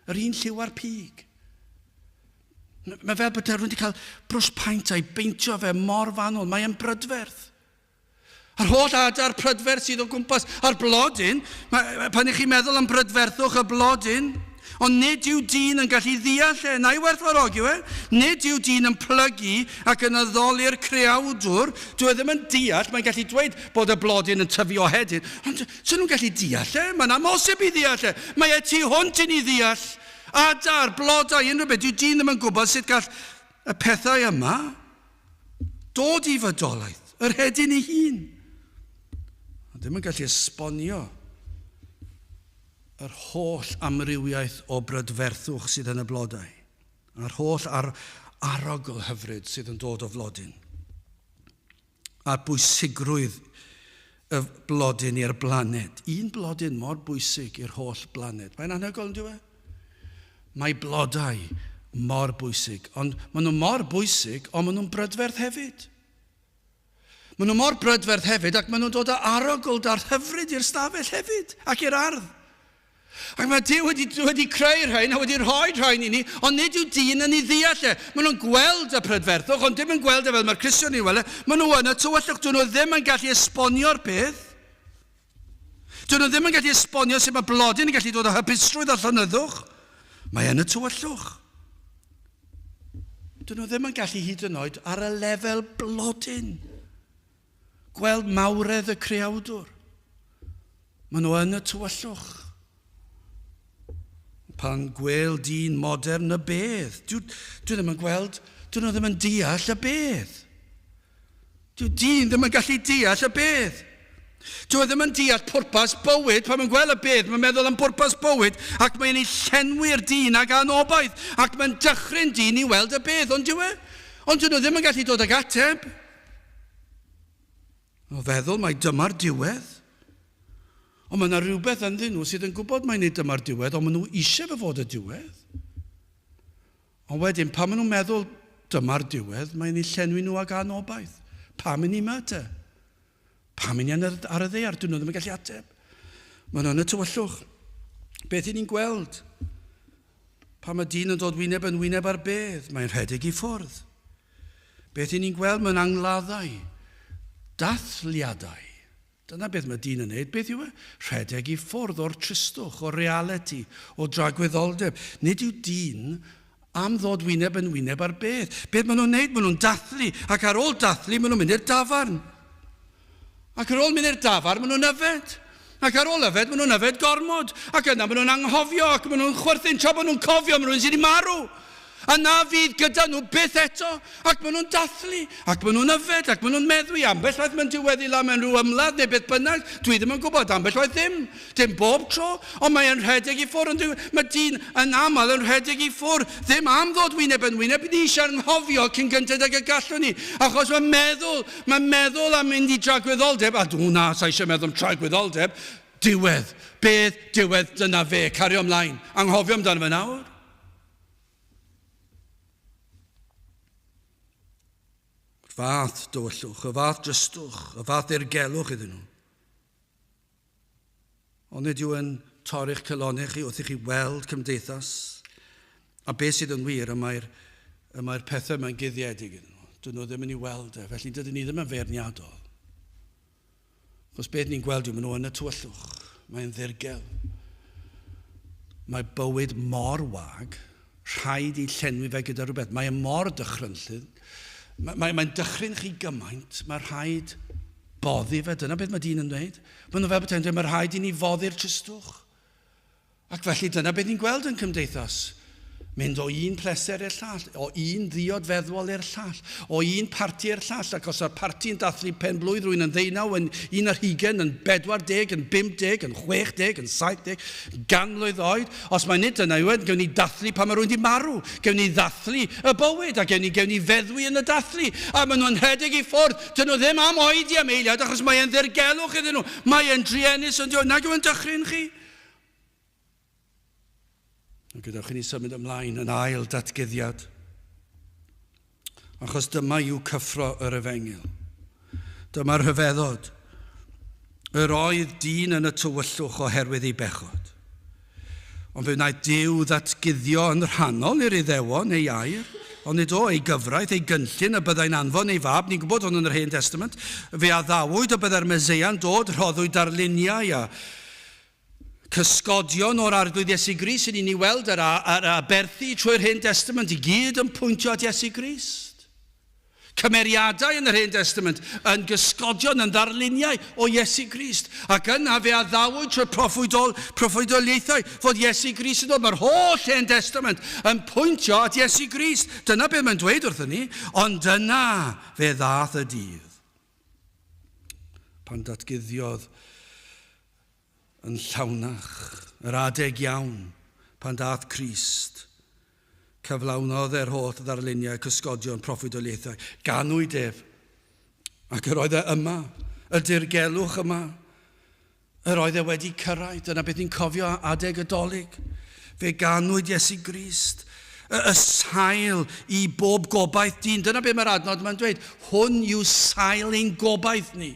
Yr un lliw ar pig. Mae fel bod rhywun wedi cael brwsh paint a'i beintio fe mor fanwl. Mae e'n brydferth. A'r holl adar prydferth sydd o gwmpas. A'r blodyn, pan ych chi'n meddwl am brydferthwch y blodyn, ond nid yw dyn yn gallu ddeall na i werthfawrogi we, nid yw dyn yn plygu ac yn addoli'r creawdwr, dwi ddim yn deall, mae'n gallu dweud bod y blodyn yn tyfu o hedyn, ond sy'n nhw'n gallu deall mae'n amosib i deall mae e tu hwnt i ni deall, adar, blodau, unrhyw beth, dyw dyn ddim yn gwybod sut gall y pethau yma dod i fydolaeth, yr hedyn ei hun. Ddim yn gallu esbonio yr holl amrywiaeth o brydferthwch sydd yn y blodau. A'r holl arogl hyfryd sydd yn dod o flodyn. A'r bwysigrwydd y blodyn i'r blaned. Un blodyn mor bwysig i'r holl blaned. Mae'n anhygoel yn dweud? Mae blodau mor bwysig. Ond maen nhw mor bwysig, ond maen nhw'n brydferth hefyd. Maen nhw mor brydferth hefyd, ac maen nhw'n dod â arogl dar hyfryd i'r stafell hefyd, ac i'r ardd. Ac mae Duw wedi creu'r rhain a wedi rhoi rhain i ni, ond nid yw dyn yn ei ddeall e. Maen nhw'n gweld y prydferthwch, ond ddim yn gweld e fel mae'r Cristion ni'n weld e. Maen nhw yn y tywyllwch, dyn nhw ddim yn gallu esbonio'r peth. Dyn nhw ddim yn gallu esbonio sut mae blodyn yn gallu dod o hapusrwydd a llonyddwch. Mae yn y tywyllwch. Dyn nhw ddim yn gallu hyd yn oed ar y lefel blodyn gweld mawredd y creawdwr. Maen nhw yn y tywyllwch. Pan gwel dyn modern y bedd. Dwi ddim yn gweld, dyn nhw ddim yn deall y bedd. Dyn ddim yn gallu deall y bedd. Dwi ddim yn deall pwrpas bywyd. Pan mae'n gweld y bedd, mae'n meddwl am pwrpas bywyd, ac mae'n ei llenwi'r dyn ag anobaith, ac mae'n dychryn dyn i weld y bedd. Ond dyn nhw ddim yn gallu dod ag ateb. O feddwl mae dyma'r diwedd. Ond mae yna rhywbeth ynddyn nhw sydd yn gwybod mae'n nid dyma'r diwedd, ond maen nhw eisiau fe fod y diwedd. Ond wedyn, pan maen nhw'n meddwl dyma'r diwedd, mae'n ei llenwi nhw ag anobaith. Pam yn i yma te? Pam yn i ar y ddear? Dyn nhw ddim yn gallu ateb. Maen nhw yn y tywyllwch. Beth i ni'n gweld? Pan mae dyn yn dod wyneb yn wyneb ar bedd, mae'n rhedeg i ffwrdd. Beth i ni'n gweld? Mae'n angladdau. Dathliadau. Dyna beth mae dyn yn neud. Beth yw e? Rhedeg i ffwrdd o'r tristwch, o'r reality, o dragwyddoldeb. Nid yw dyn am ddod wyneb yn wyneb ar beth. Beth maen nhw'n neud? Maen nhw'n dathlu. Ac ar ôl dathlu, maen nhw'n mynd i'r dafarn. Ac ar ôl mynd i'r dafarn, maen nhw'n yfed. Ac ar ôl yfed, maen nhw'n yfed gormod. Ac yna, maen nhw'n anghofio, ac maen nhw'n chwerthin, tra maen nhw'n cofio, maen nhw'n sydd i marw. A na fydd gyda nhw byth eto, ac maen nhw'n dathlu, ac maen nhw'n yfed, ac maen nhw'n meddwi ambell waith mae'n diweddu la mewn rhyw ymladd neu beth bynnag, dwi ddim yn gwybod ambell waith dim bob tro, ond mae'n rhedeg i ffwrdd, mae dyn yn aml yn rhedeg i ffwrdd, ddim am ddod wyneb yn wyneb, ni eisiau anghofio cyn gyntaf ag y gallwn ni, achos mae'n meddwl am mynd i dragwyddoldeb, a na, sa eisiau meddwl am dragwyddoldeb, diwedd, beth diwedd dyna fe, cario ymlaen, anghofio amdano fe nawr. Fath dywyllwch, y fath drystwch, y fath dirgelwch iddyn nhw. Ond nid yw yn torri'ch calonnau chi wrth i chi weld cymdeithas. A beth sydd yn wir, y mae'r pethau mae'n guddiedig iddyn nhw. Dyn nhw ddim yn ei weld e, felly dydyn ni ddim yn feirniadol. Chos beth ni'n gweld yw, maen nhw yn y tywyllwch. Mae'n ddirgel. Mae bywyd mor wag, rhaid i llenwi fe gyda rhywbeth. Mae'n mor dychrynllydd. Mae'n dychryn chi gymaint, mae rhaid boddi fe, dyna beth mae dyn yn dweud. Mae nhw fel bod yn mae rhaid i ni foddi'r tristwch. Ac felly dyna beth ni'n gweld yn cymdeithas mynd o un pleser i'r llall, o un ddiod feddwl i'r llall, o un parti i'r llall, ac os o'r parti'n dathlu pen blwydd rwy'n yn 19, yn 11, yn 40, yn 50, yn 60, yn 70, ganmlwydd oed, os mae nid yna yw, gewn ni dathlu pan mae rwy'n di marw, gewn ni dathlu y bywyd, a gewn ni feddwi yn y dathlu, a maen nhw'n rhedeg i ffwrdd, dyn nhw ddim am oedi am eiliad, achos mae'n ddirgelwch iddyn nhw, mae'n driennus yn diwedd, nag yw'n dychryn chi. Gydwch chi ni symud ymlaen yn ail datgyddiad. Achos dyma yw cyffro yr Efengyl. Dyma'r rhyfeddod. Yr oedd dyn yn y tywyllwch oherwydd ei bechod. Ond fe wnaeth Duw ddatgyddio yn rhannol i'r Iddewon, ei air, ond nid o ei gyfraith, ei gynllun y byddai'n anfon ei fab, ni'n gwybod hwn yn yr Hen Testament, fe addawyd y byddai'r Meseia'n dod, rhoddwyd darluniau a cysgodion o'r arglwydd Iesu Grist sy'n ni weld ar aberthu trwy'r Hen Testament i gyd yn pwyntio at Iesu Grist. Cymeriadau yn yr Hen Testament yn gysgodion yn ddarluniau o Iesu Grist. Ac yna fe addawyd trwy'r proffwydoliaethau fod Iesu Grist yn dod. Mae'r holl Hen Testament yn pwyntio at Iesu Grist. Dyna beth mae'n dweud wrthyn ni, ond dyna fe ddath y dydd. Pan datguddiodd yn llawnach, yr adeg iawn, pan dath Crist, cyflawnodd e'r holl ddarluniau cysgodion proffwydoliaethau, ganwyd ef, ac yr oedd e yma, y dirgelwch yma, yr oedd e wedi cyrraedd, dyna beth ni'n cofio adeg y dolyg, fe ganwyd Iesu Grist, y sail i bob gobaith dyn, dyna beth mae'r adnod mae'n dweud, hwn yw sail ein gobaith ni.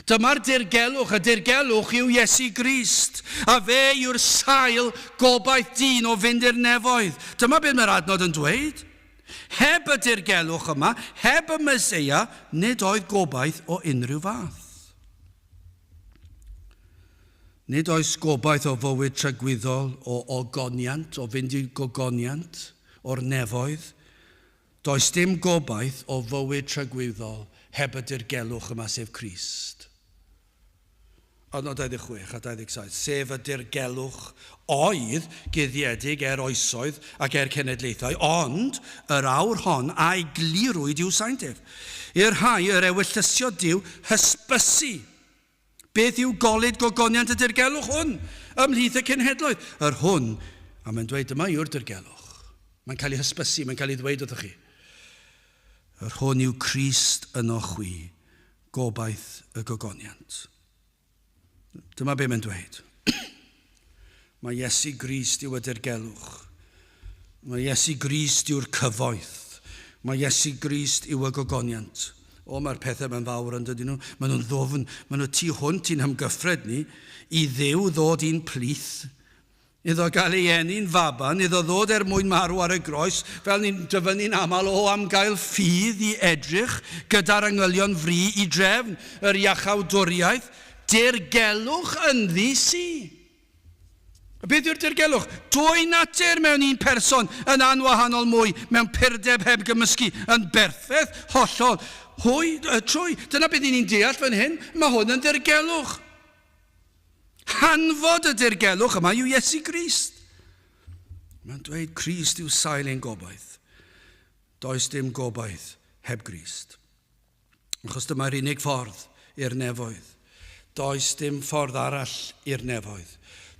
Dyma'r dirgelwch, y dirgelwch yw Iesu Grist, a fe yw'r sail gobaith dyn o fynd i'r nefoedd. Dyma beth mae'r adnod yn dweud. Heb y dirgelwch yma, heb y Meseia, nid oedd gobaith o unrhyw fath. Nid oes gobaith o fywyd tragwyddol, o ogoniant, o fynd i gogoniant, o'r nefoedd. Does dim gobaith o fywyd tragwyddol heb y dirgelwch yma sef Crist. Adnod 26 a 27, sef y dirgelwch oedd guddiedig oesoedd ac cenedlaethau, ond yr awr hon a'i glirwyd yw saint ef. I'r rhai yr ewyllysio Duw hysbysu. Beth yw golyd gogoniant y dirgelwch hwn? Ymhlith y cenhedloedd. Yr hwn, a mae'n dweud dyma yw'r dirgelwch. Mae'n cael ei hysbysu, mae'n cael ei ddweud wrthych chi. Yr hwn yw Crist yno chwi, gobaith y gogoniant. Dyma be mae'n dweud. Mae Iesu Grist yw y dirgelwch. Mae Iesu Grist yw'r cyfoeth. Mae Iesu Grist yw y gogoniant. O, mae'r pethau mae'n fawr yn dydyn nhw. Maen nhw'n ddofn, maen nhw tu hwnt i'n hymgyffred ni, i Dduw ddod i'n plith, iddo gael ei enni'n faban, iddo ddod mwyn marw ar y groes, fel ni'n dyfynnu'n aml o am gael ffydd i edrych gyda'r angylion fri i drefn yr iachawdwriaeth, dirgelwch yn ddi-si. Beth yw'r dirgelwch? Dwy natur mewn un person yn anwahanol mwy, mewn purdeb heb gymysgu, yn berffedd, hollol, trwy. Dyna beth ni'n deall fan hyn, mae hwn yn dirgelwch. Hanfod y dirgelwch yma yw Iesu Grist. Mae'n dweud Crist yw sail ein gobaith. Does dim gobaith heb Grist. Achos dyma'r unig ffordd i'r nefoedd. Does dim ffordd arall i'r nefoedd.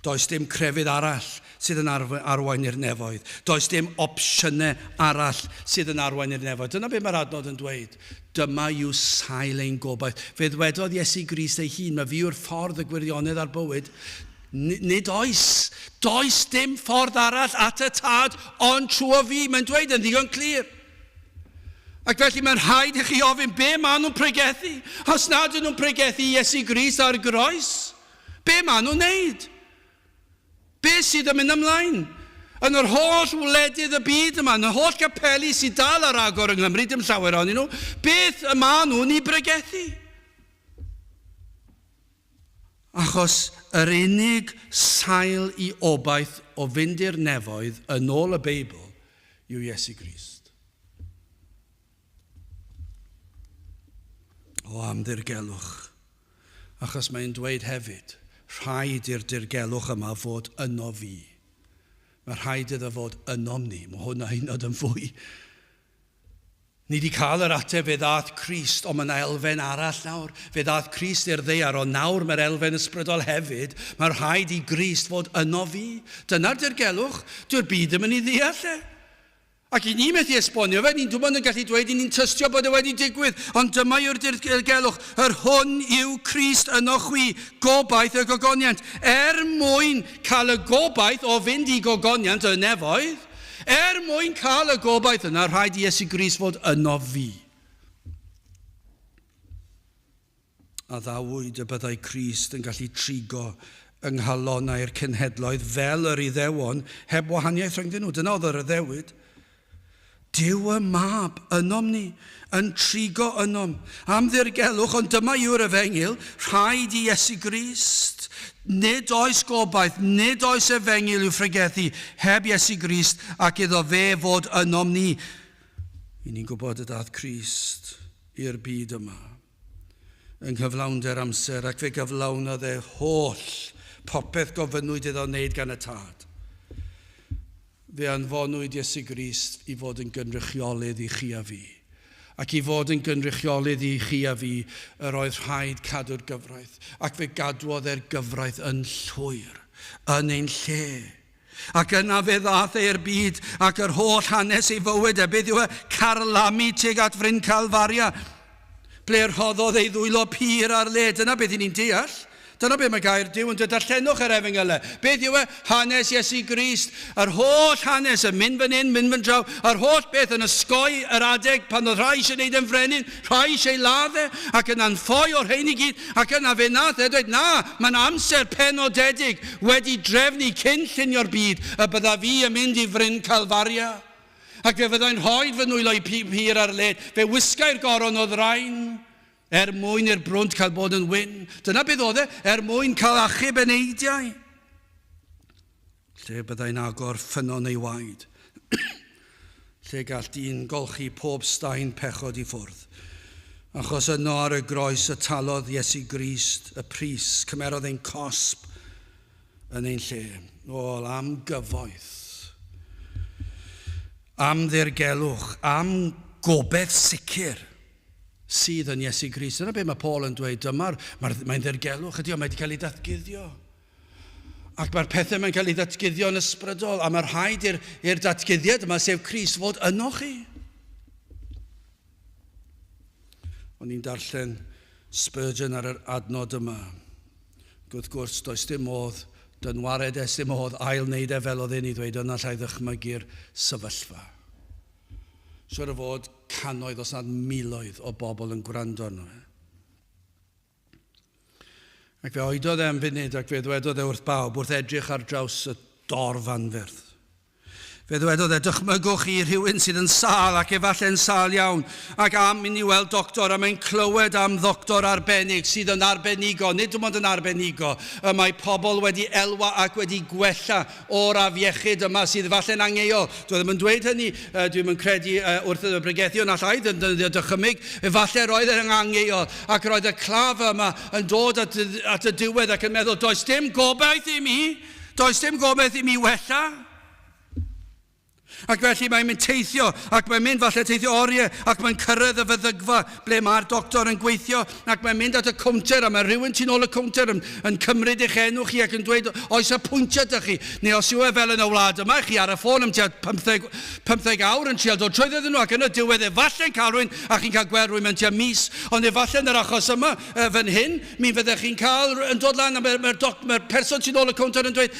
Does dim crefydd arall sydd yn arwain i'r nefoedd. Does dim opsiynau arall sydd yn arwain i'r nefoedd. Dyna beth mae'r adnod yn dweud. Dyma yw sail ein gobaith. Fe ddwedodd Iesu Grist ei hun, mae fi yw'r ffordd y gwirionedd ar bywyd. Nid oes. Does dim ffordd arall at y tad, ond trwy fi. Mae'n dweud yn ddigon clir. Ac felly mae'n rhaid i chi ofyn be maen nhw'n pregethu. Os nad ydyn nhw'n pregethu Iesu Grist ar groes, be maen nhw'n neud? Be sydd yn mynd ymlaen? Yn yr holl wledydd y byd yma, yn y holl capeli sydd dal ar agor yng Nghymru, dim llawer ohonyn nhw, beth maen nhw'n ei bregethu? Achos yr unig sail i obaith o fynd i'r nefoedd yn ôl y Beibl yw Iesu Grist. O am dirgelwch, achos mae'n dweud hefyd, rhaid i'r dirgelwch yma fod yno fi. Mae rhaid iddo fod ynom ni. Mae hwnna hynod yn fwy. Ni wedi cael yr ateb fe ddaeth Crist, ond mae yna elfen arall nawr. Fe ddaeth Crist i'r ddaear, ond nawr mae'r elfen ysbrydol hefyd. Mae rhaid i Grist fod yno fi. Dyna'r dirgelwch. Dyw'r byd ddim yn ei ddeall. Ac i ni methu esbonio fe, ni'n dwi'n gallu dweud i ni'n tystio bod e wedi digwydd, ond dyma yw'r dirgelwch, yr hwn yw Crist yno chwi, gobaith y gogoniant. Mwyn cael y gobaith o fynd i gogoniant y nefoedd, mwyn cael y gobaith yna, rhaid i Iesu Grist fod yno fi. A ddawyd y byddai Crist yn gallu trigo yng nghalonnau'r cenhedloedd fel yr Iddewon, heb wahaniaeth rhyngddyn nhw. Dyna oedd yr iddewyd. Dyw y mab ynom ni, yn trigo ynom. Am ddirgelwch, ond dyma yw'r Efengyl, rhaid i Iesu Grist. Nid oes gobaith, nid oes Efengyl i'w ffregethu, heb Iesu Grist, ac iddo fe fod ynom ni. I ni'n gwybod y dath Crist i'r byd yma. Yng nghyflawnder amser, ac fe gyflawnodd e holl popeth gofynnwyd iddo wneud gan y tad. Fe anfonwyd Iesu Grist i fod yn gynrychiolydd i chi a fi. Ac i fod yn gynrychiolydd i chi a fi, yr oedd rhaid cadw'r gyfraith. Ac fe gadwodd e'r gyfraith yn llwyr, yn ein lle. Ac yna fe ddath e'r byd, ac yr holl hanes ei fywyd, beth yw e, carlamu tuag at Fryn Calfaria, ble rhoddodd ei ddwylo pur ar le. Dyna beth ni'n deall. Dyna beth mae gair Duw yn darllenwch yr Efengyl. Beth yw e? Hanes Iesu Grist. Yr holl hanes yn mynd fan hyn, mynd fan draw. Yr holl beth yn ysgoi yr adeg pan oedd rhai eisiau gwneud yn frenin, rhai eisiau ladde, ac yn anffoi o'r rhain i gyd. Ac yna fe nath dweud, na, mae'n amser penodedig wedi drefnu cyn llunio'r byd, y bydda fi yn mynd i Fryn Calfaria. Ac fe fyddai'n rhoid fy nwylo i pur ar led. Fe wisgai'r goron o ddrain. Mwyn i'r brwnt cael bod yn wyn. Dyna beth oedd e, mwyn cael achub yn eidiau. Lle byddai'n agor ffynon ei waed. Lle gall dyn golchi pob staen pechod i ffwrdd. Achos yno ar y groes y talodd Iesu Grist, y pris, cymerodd ein cosb yn ein lle. Ôl am gyfoeth. Am ddirgelwch, am gobeith sicr sydd yn Iesu Grist. Dyna beth mae Paul yn dweud, mae'n ddirgelwch, ydy o, mae wedi cael ei datguddio. Ac mae'r pethau mae'n cael ei datguddio yn ysbrydol, a mae'r rhaid i'r datguddiad yma, sef Crist, fod yno chi. O'n i'n darllen Spurgeon ar yr adnod yma. Gwrth gwrs, does dim modd, dynwared dim modd ail wneud fel oedd ei ddweud, yna llai ddychmygu'r sefyllfa. Siwr o fod cannoedd os nad miloedd o bobl yn gwrando arno. Ac fe oedodd e'n funud ac fe ddwedodd e wrth bawb wrth edrych ar draws y dorf anferth. Fe ddwedodd e, dychmygwch i rhywun sydd yn sal ac efallai'n sal iawn ac am mynd i weld doctor a mae'n clywed am doctor arbennig sydd yn arbenigo, nid dim ond yn arbenigo, mae pobl wedi elwa ac wedi gwella o'r afiechyd yma sydd efallai'n angheuol. Dwi ddim yn dweud hynny, dwi'n yn credu wrth y bregethion allai dychymyg, efallai roedd e'n angheuol ac roedd y claf yma yn dod at y diwedd ac yn meddwl, does dim gobaith i mi wella. Ac felly mae'n mynd teithio, ac mae'n mynd falle teithio oriau, ac mae'n cyrraedd y feddygfa ble mae'r doctor yn gweithio, ac mae'n mynd at y cwmter, a mae rhywun tu ôl y cwmter yn cymryd eich enw chi ac yn dweud, oes y pwyntiau ydych chi, neu os yw e fel yn y wlad yma, chi ar y ffôn am tua 15 awr yn trial dod trwydd iddyn nhw, ac yn y diwedd efallai'n cael rhywun, a chi'n cael gweld rhywun mewn tua mis, ond efallai yn yr achos yma, fan hyn, mi fyddech chi'n cael, yn dod lan, a mae'r person tu ôl y cwmter yn dweud,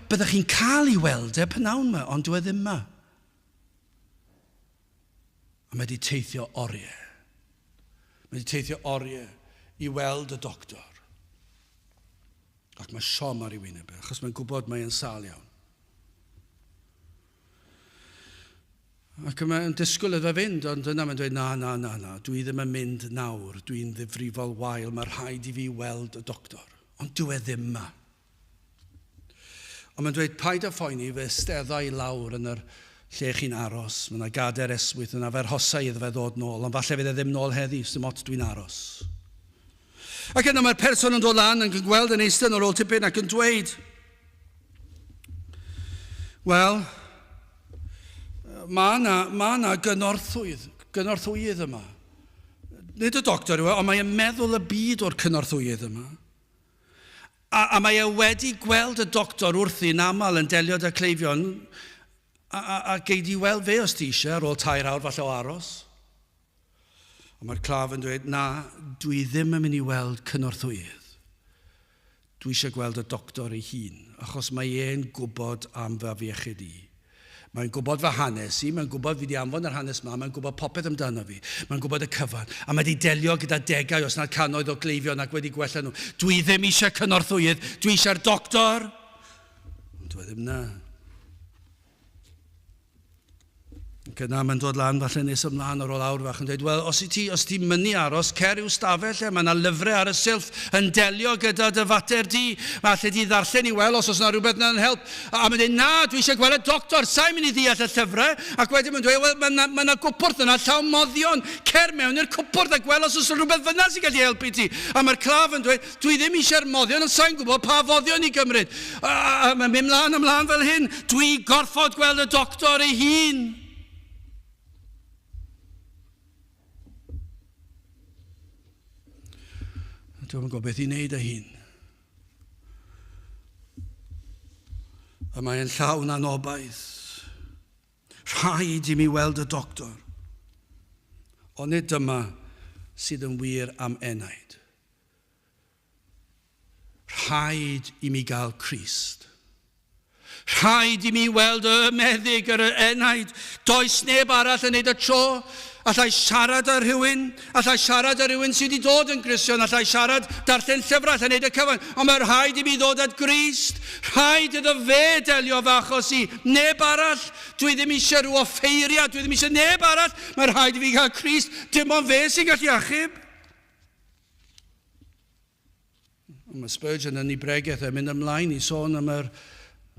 byddech chi'n cael ei weld pnawn yma, ond dwi ddim yma. A mae wedi teithio oriau. Mae wedi teithio oriau i weld y doctor. Ac mae siom ar ei wyneb, achos mae'n gwybod mae'n sal iawn. Ac mae'n disgwyl iddo fynd, ond yna mae'n dweud, na, dwi ddim yn mynd nawr, dwi'n ddifrifol wael, mae rhaid i fi weld y doctor. Ond dwi ddim yma. Ond mae'n dweud, paid a phoeni, fe steddau lawr yn yr lle chi'n aros. Mae yna gader eswyth yna, fe'r hosau iddo fe ddod nôl, ond falle fydd e ddim nôl heddi, sy'n ot dwi'n aros. Ac yna mae'r person yn dod lan yn gweld yn eistedd ar ôl tipyn ac yn dweud, Wel, mae na gynorthwydd yma. Nid y doctor yw, ond mae e'n meddwl y byd o'r cynorthwydd yma. A mae e wedi gweld y doctor wrthi'n aml yn delio â cleifion a gei di weld fe os ti eisiau ar ôl 2 awr falle o aros. Ond mae'r claf yn dweud, na, dwi ddim yn mynd i weld cynorthwydd. Dwi eisiau gweld y doctor ei hun, achos mae e'n gwybod am fy afiechyd i. Mae'n gwybod fy hanes i, mae'n gwybod fi di anfon yr hanes yma, mae'n gwybod popeth amdano fi, mae'n gwybod y cyfan, a mae wedi delio gyda degau os nad cannoedd o gleifion ac wedi gwella nhw. Dwi ddim eisiau cynorthwydd, dwi eisiau'r doctor. Dwi ddim na. Gyda mae'n dod lan falle nes ymlaen ar ôl awr fach yn dweud, wel, os ti mynd i aros, cer i'w stafell lle, mae yna lyfrau ar y silff yn delio gyda dy fater di. Mae lle di ddarllen i weld os yna rhywbeth na'n help. A mae'n dweud, na, dwi eisiau gweld y doctor, sa'n mynd i ddeall y llyfrau. Ac wedyn mae'n dweud, wel, mae yna gwpwrdd yna llawn moddion. Cer mewn i'r cwpwrdd a gweld os yna rhywbeth fyna sy'n gallu helpu ti. A mae'r claf yn dweud, dwi ddim eisiau'r moddion, ond sa'n gwybod pa foddion i gymryd. A mae'n mynd ymlaen fel hyn, dwi gorfod gweld y doctor ei hun. Dwi'n gwybod beth i wneud â hun. A mae'n llawn anobaith. Rhaid i mi weld y doctor. Ond nid dyma sydd yn wir am enaid. Rhaid i mi gael Crist. Rhaid i mi weld y meddyg yr enaid. Does neb arall yn neud y tro. Allai siarad ar rhywun, sydd wedi dod yn Gristion, allai siarad, darllen llyfrau, allai wneud y cyfan, ond mae rhaid i mi ddod at Grist, rhaid iddo fe delio fy achos i, neb arall, dwi ddim eisiau rhyw offeiriad, dwi ddim eisiau neb arall, mae rhaid i fi gael Crist, dim ond fe sy'n gallu achub. Mae Spurgeon yn ei bregeth yn mynd ymlaen i sôn am yr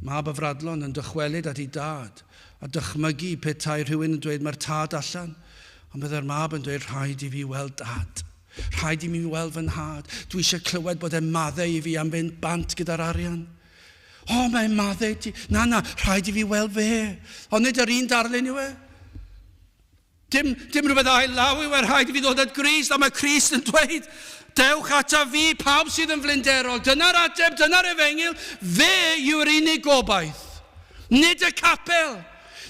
mab y fradlon yn dychwelyd at ei dad, a dychmygu petai rhywun yn dweud mae'r tad allan. Ond byddai'r mab yn dweud, rhaid i fi weld dad. Rhaid i mi weld fy nhad. Dwi eisiau clywed bod e'n maddau i fi am fynd bant gyda'r arian. O, mae'n maddau ti. Na, rhaid i fi weld fe. Ond nid yr un darlun yw e. Dim rhywbeth ail law yw e, rhaid i fi ddod at Grist. A mae Crist yn dweud, dewch ata fi, pawb sydd yn flinderol. Dyna'r ateb, dyna'r Efengyl. Fe yw'r unig gobaith. Nid y capel.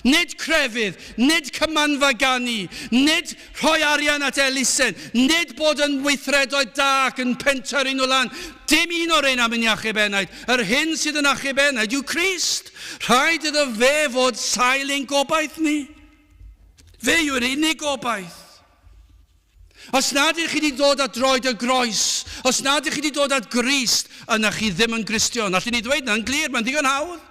Nid crefydd, nid cymanfaganu, nid rhoi arian at elusen, nid bod yn weithredoedd da ac yn pentyrru nhw lan. Dim un o'r ein am yn iachub enaid. Yr hyn sydd yn achub enaid yw Crist. Rhaid iddo fe fod sail ein gobaith ni. Fe yw'r unig gobaith. Os nad ydych chi wedi dod at droed y groes, os nad ydych chi wedi dod at Grist, yna chi ddim yn Gristion. Allwn ni ddweud na'n glir, mae'n ddigon hawdd.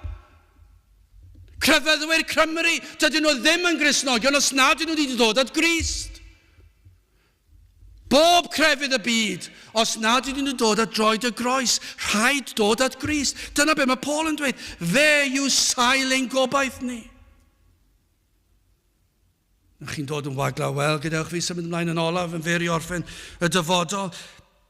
Crefyddwyr Cymru, dydyn nhw ddim yn Gristnogion os nad ydyn nhw wedi dod at Grist. Bob crefydd y byd, os nad ydyn nhw dod at droed y groes, rhaid dod at Grist. Dyna be mae Paul yn dweud, fe yw sail ein gobaith ni. Chi'n dod yn wagla, wel, gadewch fi symud ymlaen yn olaf yn fer i orffen y dyfodol.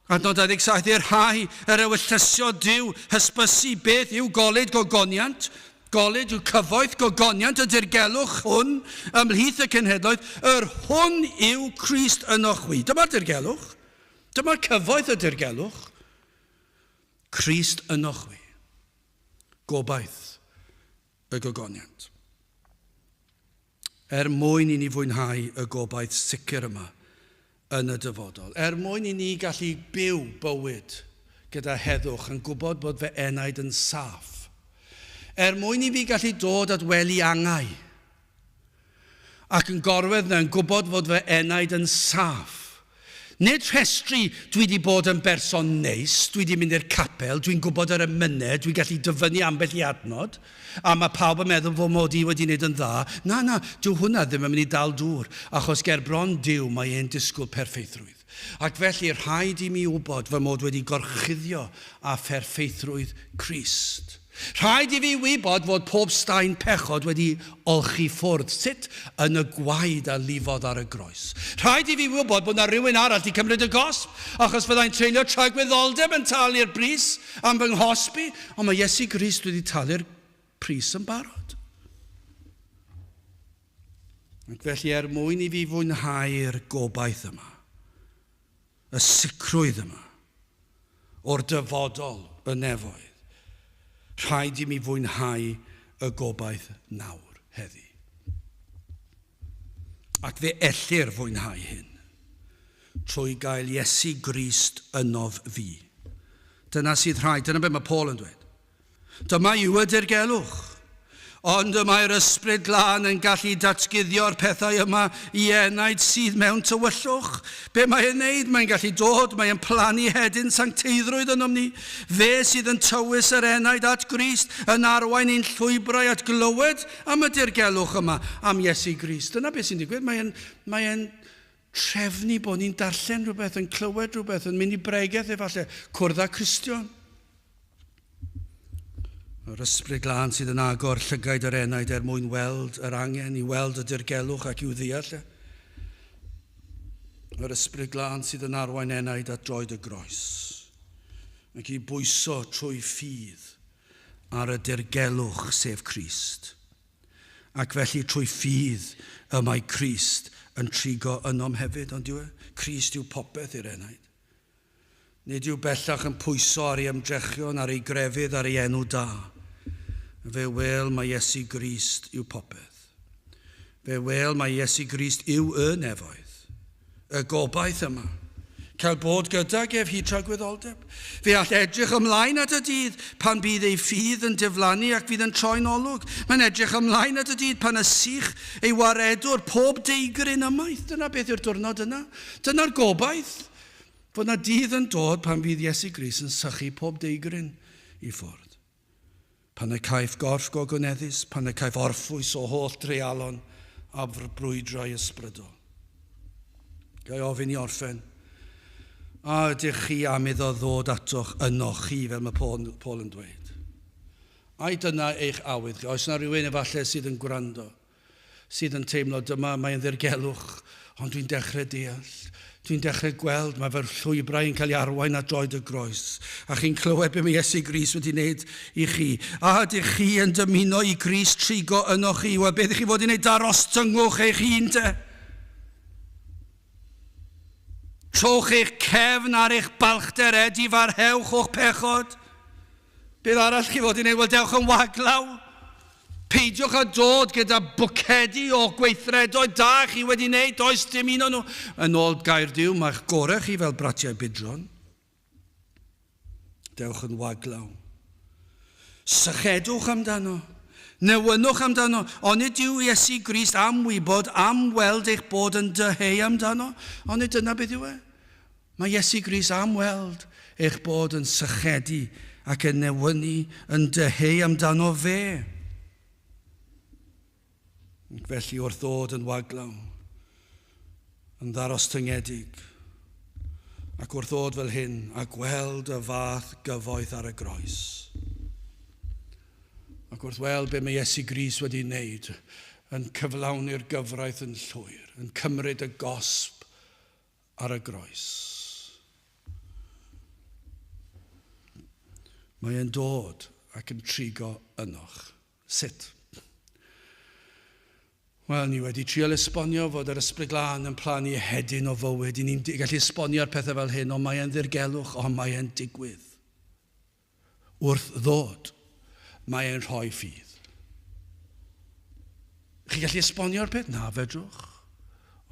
Adnod 27, rhai yr ewyllysio Duw hysbysu beth yw golyd gogoniant. Golyd yw cyfoeth gogoniant y dirgelwch hwn ymhlith y cenhedloedd. Yr hwn yw Crist ynochwi. Dyma'r dirgelwch. Dyma'r cyfoeth y dirgelwch. Crist ynochwi. Gobaith y gogoniant. Mwyn i ni fwynhau y gobaith sicr yma yn y dyfodol. Mwyn i ni gallu byw bywyd gyda heddwch yn gwybod bod fy enaid yn saff. Mwyn i fi gallu dod at wely angau ac yn gorwedd na'n gwybod fod fy enaid yn saff. Nid rhestri dwi wedi bod yn berson neis, dwi wedi mynd i'r capel, dwi'n gwybod yr emynau, dwi'n gallu dyfynu ambell i adnod, a mae pawb yn meddwl fod mod i wedi wneud yn dda. Na, dyw hwnna ddim yn mynd i dal dŵr, achos ger bron Duw mae e'n disgwyl perffeithrwydd. Ac felly rhaid i mi wybod fy mod wedi gorchuddio a pherffeithrwydd Crist. Rhaid i fi wybod fod pob staen pechod wedi olchi ffwrdd, sut yn y gwaed a lifodd ar y groes. Rhaid i fi wybod bod yna rhywun arall wedi cymryd y gosb, achos fyddai'n treulio tragwyddoldeb yn talu'r bris am fy nghosbi, ond mae Iesu Grist wedi talu'r pris yn barod. Ac felly mwyn I fi fwynhau'r gobaith yma, y sicrwydd yma, o'r dyfodol y nefoedd, rhaid I mi fwynhau y gobaith nawr heddi. Ac fe ellir fwynhau hyn, trwy gael Iesu Grist ynof fi. Dyna sydd rhaid, dyna beth mae Paul yn dweud. Dyma yw y dirgelwch, ond y mae'r ysbryd glân yn gallu datguddio'r pethau yma I enaid sydd mewn tywyllwch. Be mae'n neud? Mae'n gallu dod, mae'n plannu hedyn sancteiddrwydd yn ni. Fe sydd yn tywys yr enaid at Grist, yn arwain ein llwybrau at glywed am y dirgelwch yma, am Iesu Grist. Dyna beth sy'n digwydd. Mae'n trefnu bod ni'n darllen rhywbeth, yn clywed rhywbeth, yn mynd I bregeth efallai, cwrdd â Cristion. Yr ysbryd glân sydd yn agor llygaid yr enaid mwyn weld yr angen, I weld y dirgelwch ac i'w ddeall. Yr ysbryd glân sydd yn arwain enaid at droed y groes, ac I bwyso trwy ffydd ar y dirgelwch sef Crist. Ac felly trwy ffydd y mae Crist yn trigo ynom hefyd, ond yw Crist yw popeth i'r enaid. Nid yw bellach yn pwyso ar ei ymdrechion, ar ei grefydd, ar ei enw da. Fe wel mae Iesu Grist yw popeth. Fe wel mae Iesu Grist yw y nefoedd, y gobaith yma. Cael bod gyda gef hi tragwyddoldeb. Fe all edrych ymlaen at y dydd pan bydd ei ffydd yn diflannu ac fydd yn troi'n olwg. Mae'n edrych ymlaen at y dydd pan y sych ei waredwr pob deigrin ymaith. Dyna beth yw'r diwrnod yna. Dyna'r gobaith. Fod yna dydd yn dod pan fydd Iesu Grist yn sychu pob deigrin I ffwrdd. Pan y caiff gorff gogoneddus, pan y caiff orffwys o holl dreialon a brwydrau ysbrydol. Gai ofyn I orffen. A ydych chi am iddo ddod atoch ynoch chi, fel mae Paul yn dweud. A dyna eich awydd chi. Oes yna rhywun efallai sydd yn gwrando, sydd yn teimlo dyma mae'n ddirgelwch, ond dwi'n dechrau deall. Dwi'n dechrau gweld mae fy llwybrau yn cael ei arwain at droed y groes. A chi'n clywed be mae Iesu Grist wedi wneud I chi. A ydych chi yn dymuno I Grist trigo ynoch chi. Wel, beth ych chi fod I wneud darostyngwch eich hun te? Trowch eich cefn ar eich balchdered I farhewch o'ch pechod. Beth arall chi fod I wneud? Wel, dewch yn waglaw. Peidiwch a dod gyda bwcedi o gweithredoedd da chi wedi wneud, does dim un o'n nhw. Yn ôl Gaerdyw, mae'ch gorau chi fel bratiau bydron. Dewch yn waglaw. Sychedwch amdano. Newynwch amdano. Onid yw Iesu Grist am wybod, am weld eich bod yn dyheu amdano? Onid dyna beth yw e? Mae Iesu Grist am weld eich bod yn sychedu ac yn newynu, yn dyheu amdano fe. Felly wrth ddod yn waglaw, yn ddarostyngedig, ac wrth ddod fel hyn, a gweld y fath gyfoeth ar y groes. Ac wrth weld be mae Iesu Grist wedi wneud, yn cyflawni'r gyfraith yn llwyr, yn cymryd y gosb ar y groes. Mae e'n dod ac yn trigo ynoch. Sut? Wel, ni wedi trial esbonio fod yr ysbryd glân yn plannu hedyn o fywyd. Ni'n gallu esbonio'r pethau fel hyn, ond mae e'n ddirgelwch, ond mae e'n digwydd. Wrth ddod, mae e'n rhoi ffydd. Chi gallu esbonio'r peth? Na, fedrwch.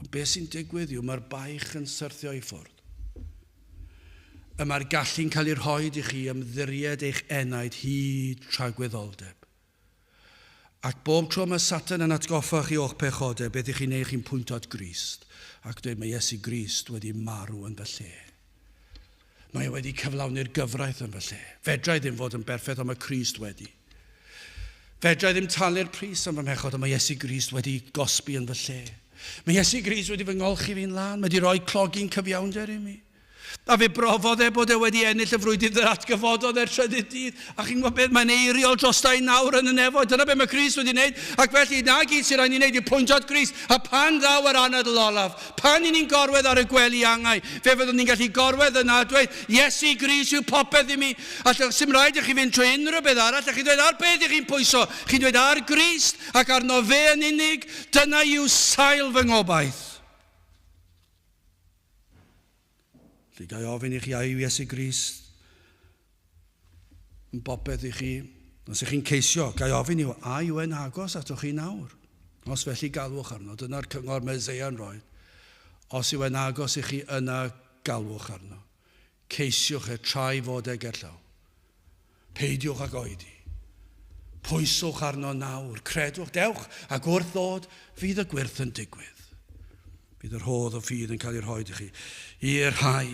Ond beth sy'n digwydd yw, mae'r baich yn syrthio I ffwrdd. Mae'r gallu'n cael ei rhoi I chi ymddiried eich enaid hyd tragwyddoldeb. Ac bob tro mae Satan yn atgoffa chi o'ch pechodau, beth ych chi'n neud chi'n pwynt at Grist. Ac dweud mae Iesu Grist wedi marw yn fy lle. Mae wedi cyflawni'r gyfraith yn fy lle. Fedrai ddim fod yn berffaith, ond mae Crist wedi. Fedrai ddim talu'r pris am fy mechod, ond mae Iesu Grist wedi gosbi yn fy lle. Mae Iesu Grist wedi fy ngolchi fi'n lan, mae wedi rhoi clogi'n cyfiawnder I mi. A fe brofodd bod wedi ennill y frwydr yr atgyfododd trydydd dydd. A chi'n gwybod beth, mae'n eiriol drostai nawr yn y nefoedd. Dyna beth mae Christ wedi wneud. Ac felly, na gyd sy'n rhaid ni'n wneud i pwyntio at Christ. A pan ddaw yr anadl olaf, pan i ni'n gorwedd ar y gwely angau, fe fyddwn ni'n gallu gorwedd yna a dweud, Iesu Grist yw popeth i mi. A sy'n rhaid i chi fynd trwy unrhyw beth arall. A chi'n dweud ar beth i chi'n pwyso. Chi'n dweud ar Grist ac arno fe yn unig. Dyna yw sail fy ngobaith. Felly gai ofyn i chi a yw Iesu Grist yn bopeth i chi. Os ych chi'n ceisio, gai ofyn i a yw e'n agos atoch chi nawr. Os felly galwch arno, dyna'r cyngor mae Eseia'n rhoi. Os yw e'n agos i chi yna galwch arno. Ceisiwch trai fod gerllaw. Peidiwch ag oedi. Pwyswch arno nawr. Credwch, dewch ac wrth ddod fydd y gwyrth yn digwydd. Bydd yr hodd o ffydd yn cael ei rhoi i chi. I'r rhai,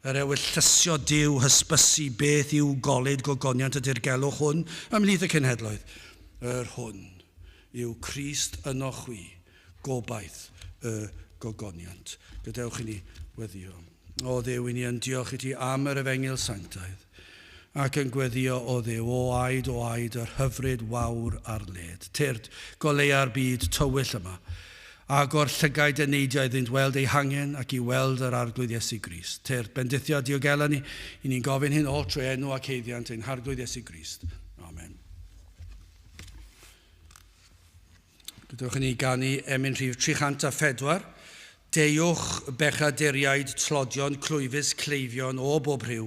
yr ewyllysio Duw hysbysu beth yw golyd gogoniant y dirgelwch hwn, ymlith y cenhedloedd. Yr hwn yw Crist yno chwi, gobaith y gogoniant. Gadewch i ni weddio. O Dduw, i ni yn diolch i ti am yr Efengyl sanctaidd, ac yn gweddio o Dduw, o aid yr hyfryd wawr ar led. Tyrd, goleua'r byd tywyll yma, ac o'r llygaid y neidiau iddynt weld ei hangen ac i weld yr arglwydd Iesu Grist. Tyrd, bendithio diogela ni, i ni'n gofyn hyn o trwy enw ac heiddiant ein harglwydd Iesu Grist. Amen. Gydwch i ni ganu emyn rhif 304, Deiwch bechaduriaid tlodion clwyfus cleifion o bob rhyw.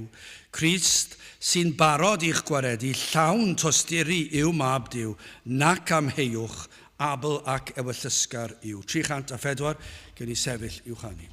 Crist sy'n barod i'ch gwaredu, llawn tosturi yw mab Duw, nac amheuwch, abl ac ewyllysgar yw. 304, gen i sefyll i'w chanu.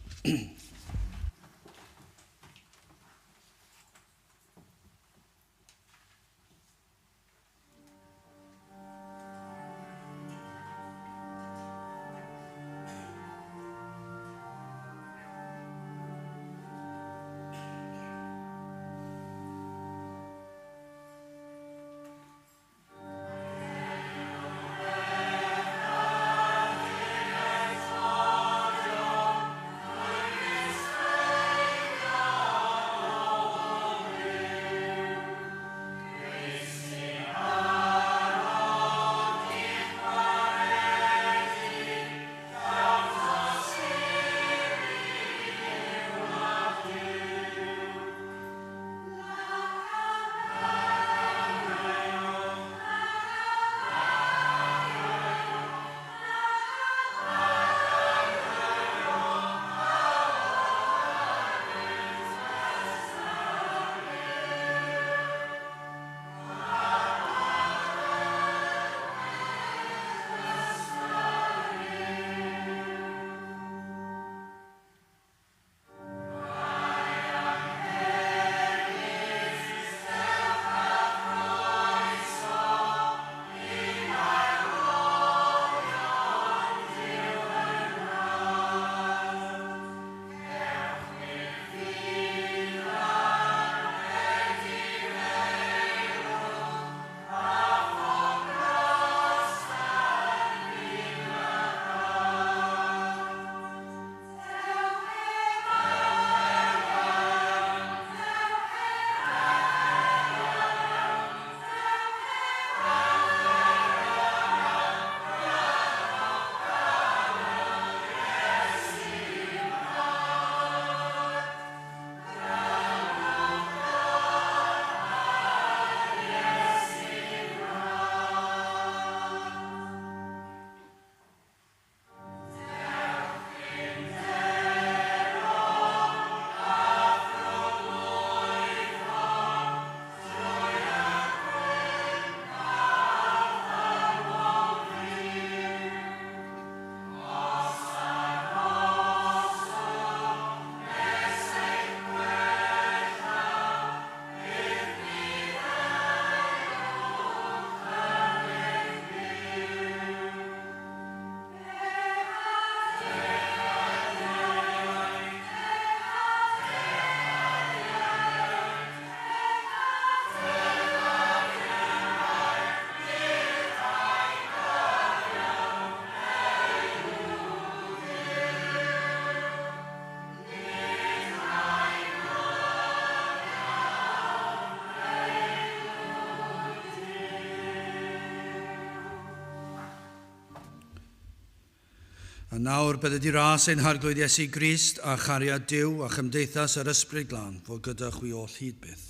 A nawr bydde di ras ein harglwydd Iesu Grist a chariad Duw a chymdeithas yr ysbryd glân fod gyda chwi oll hyd byth.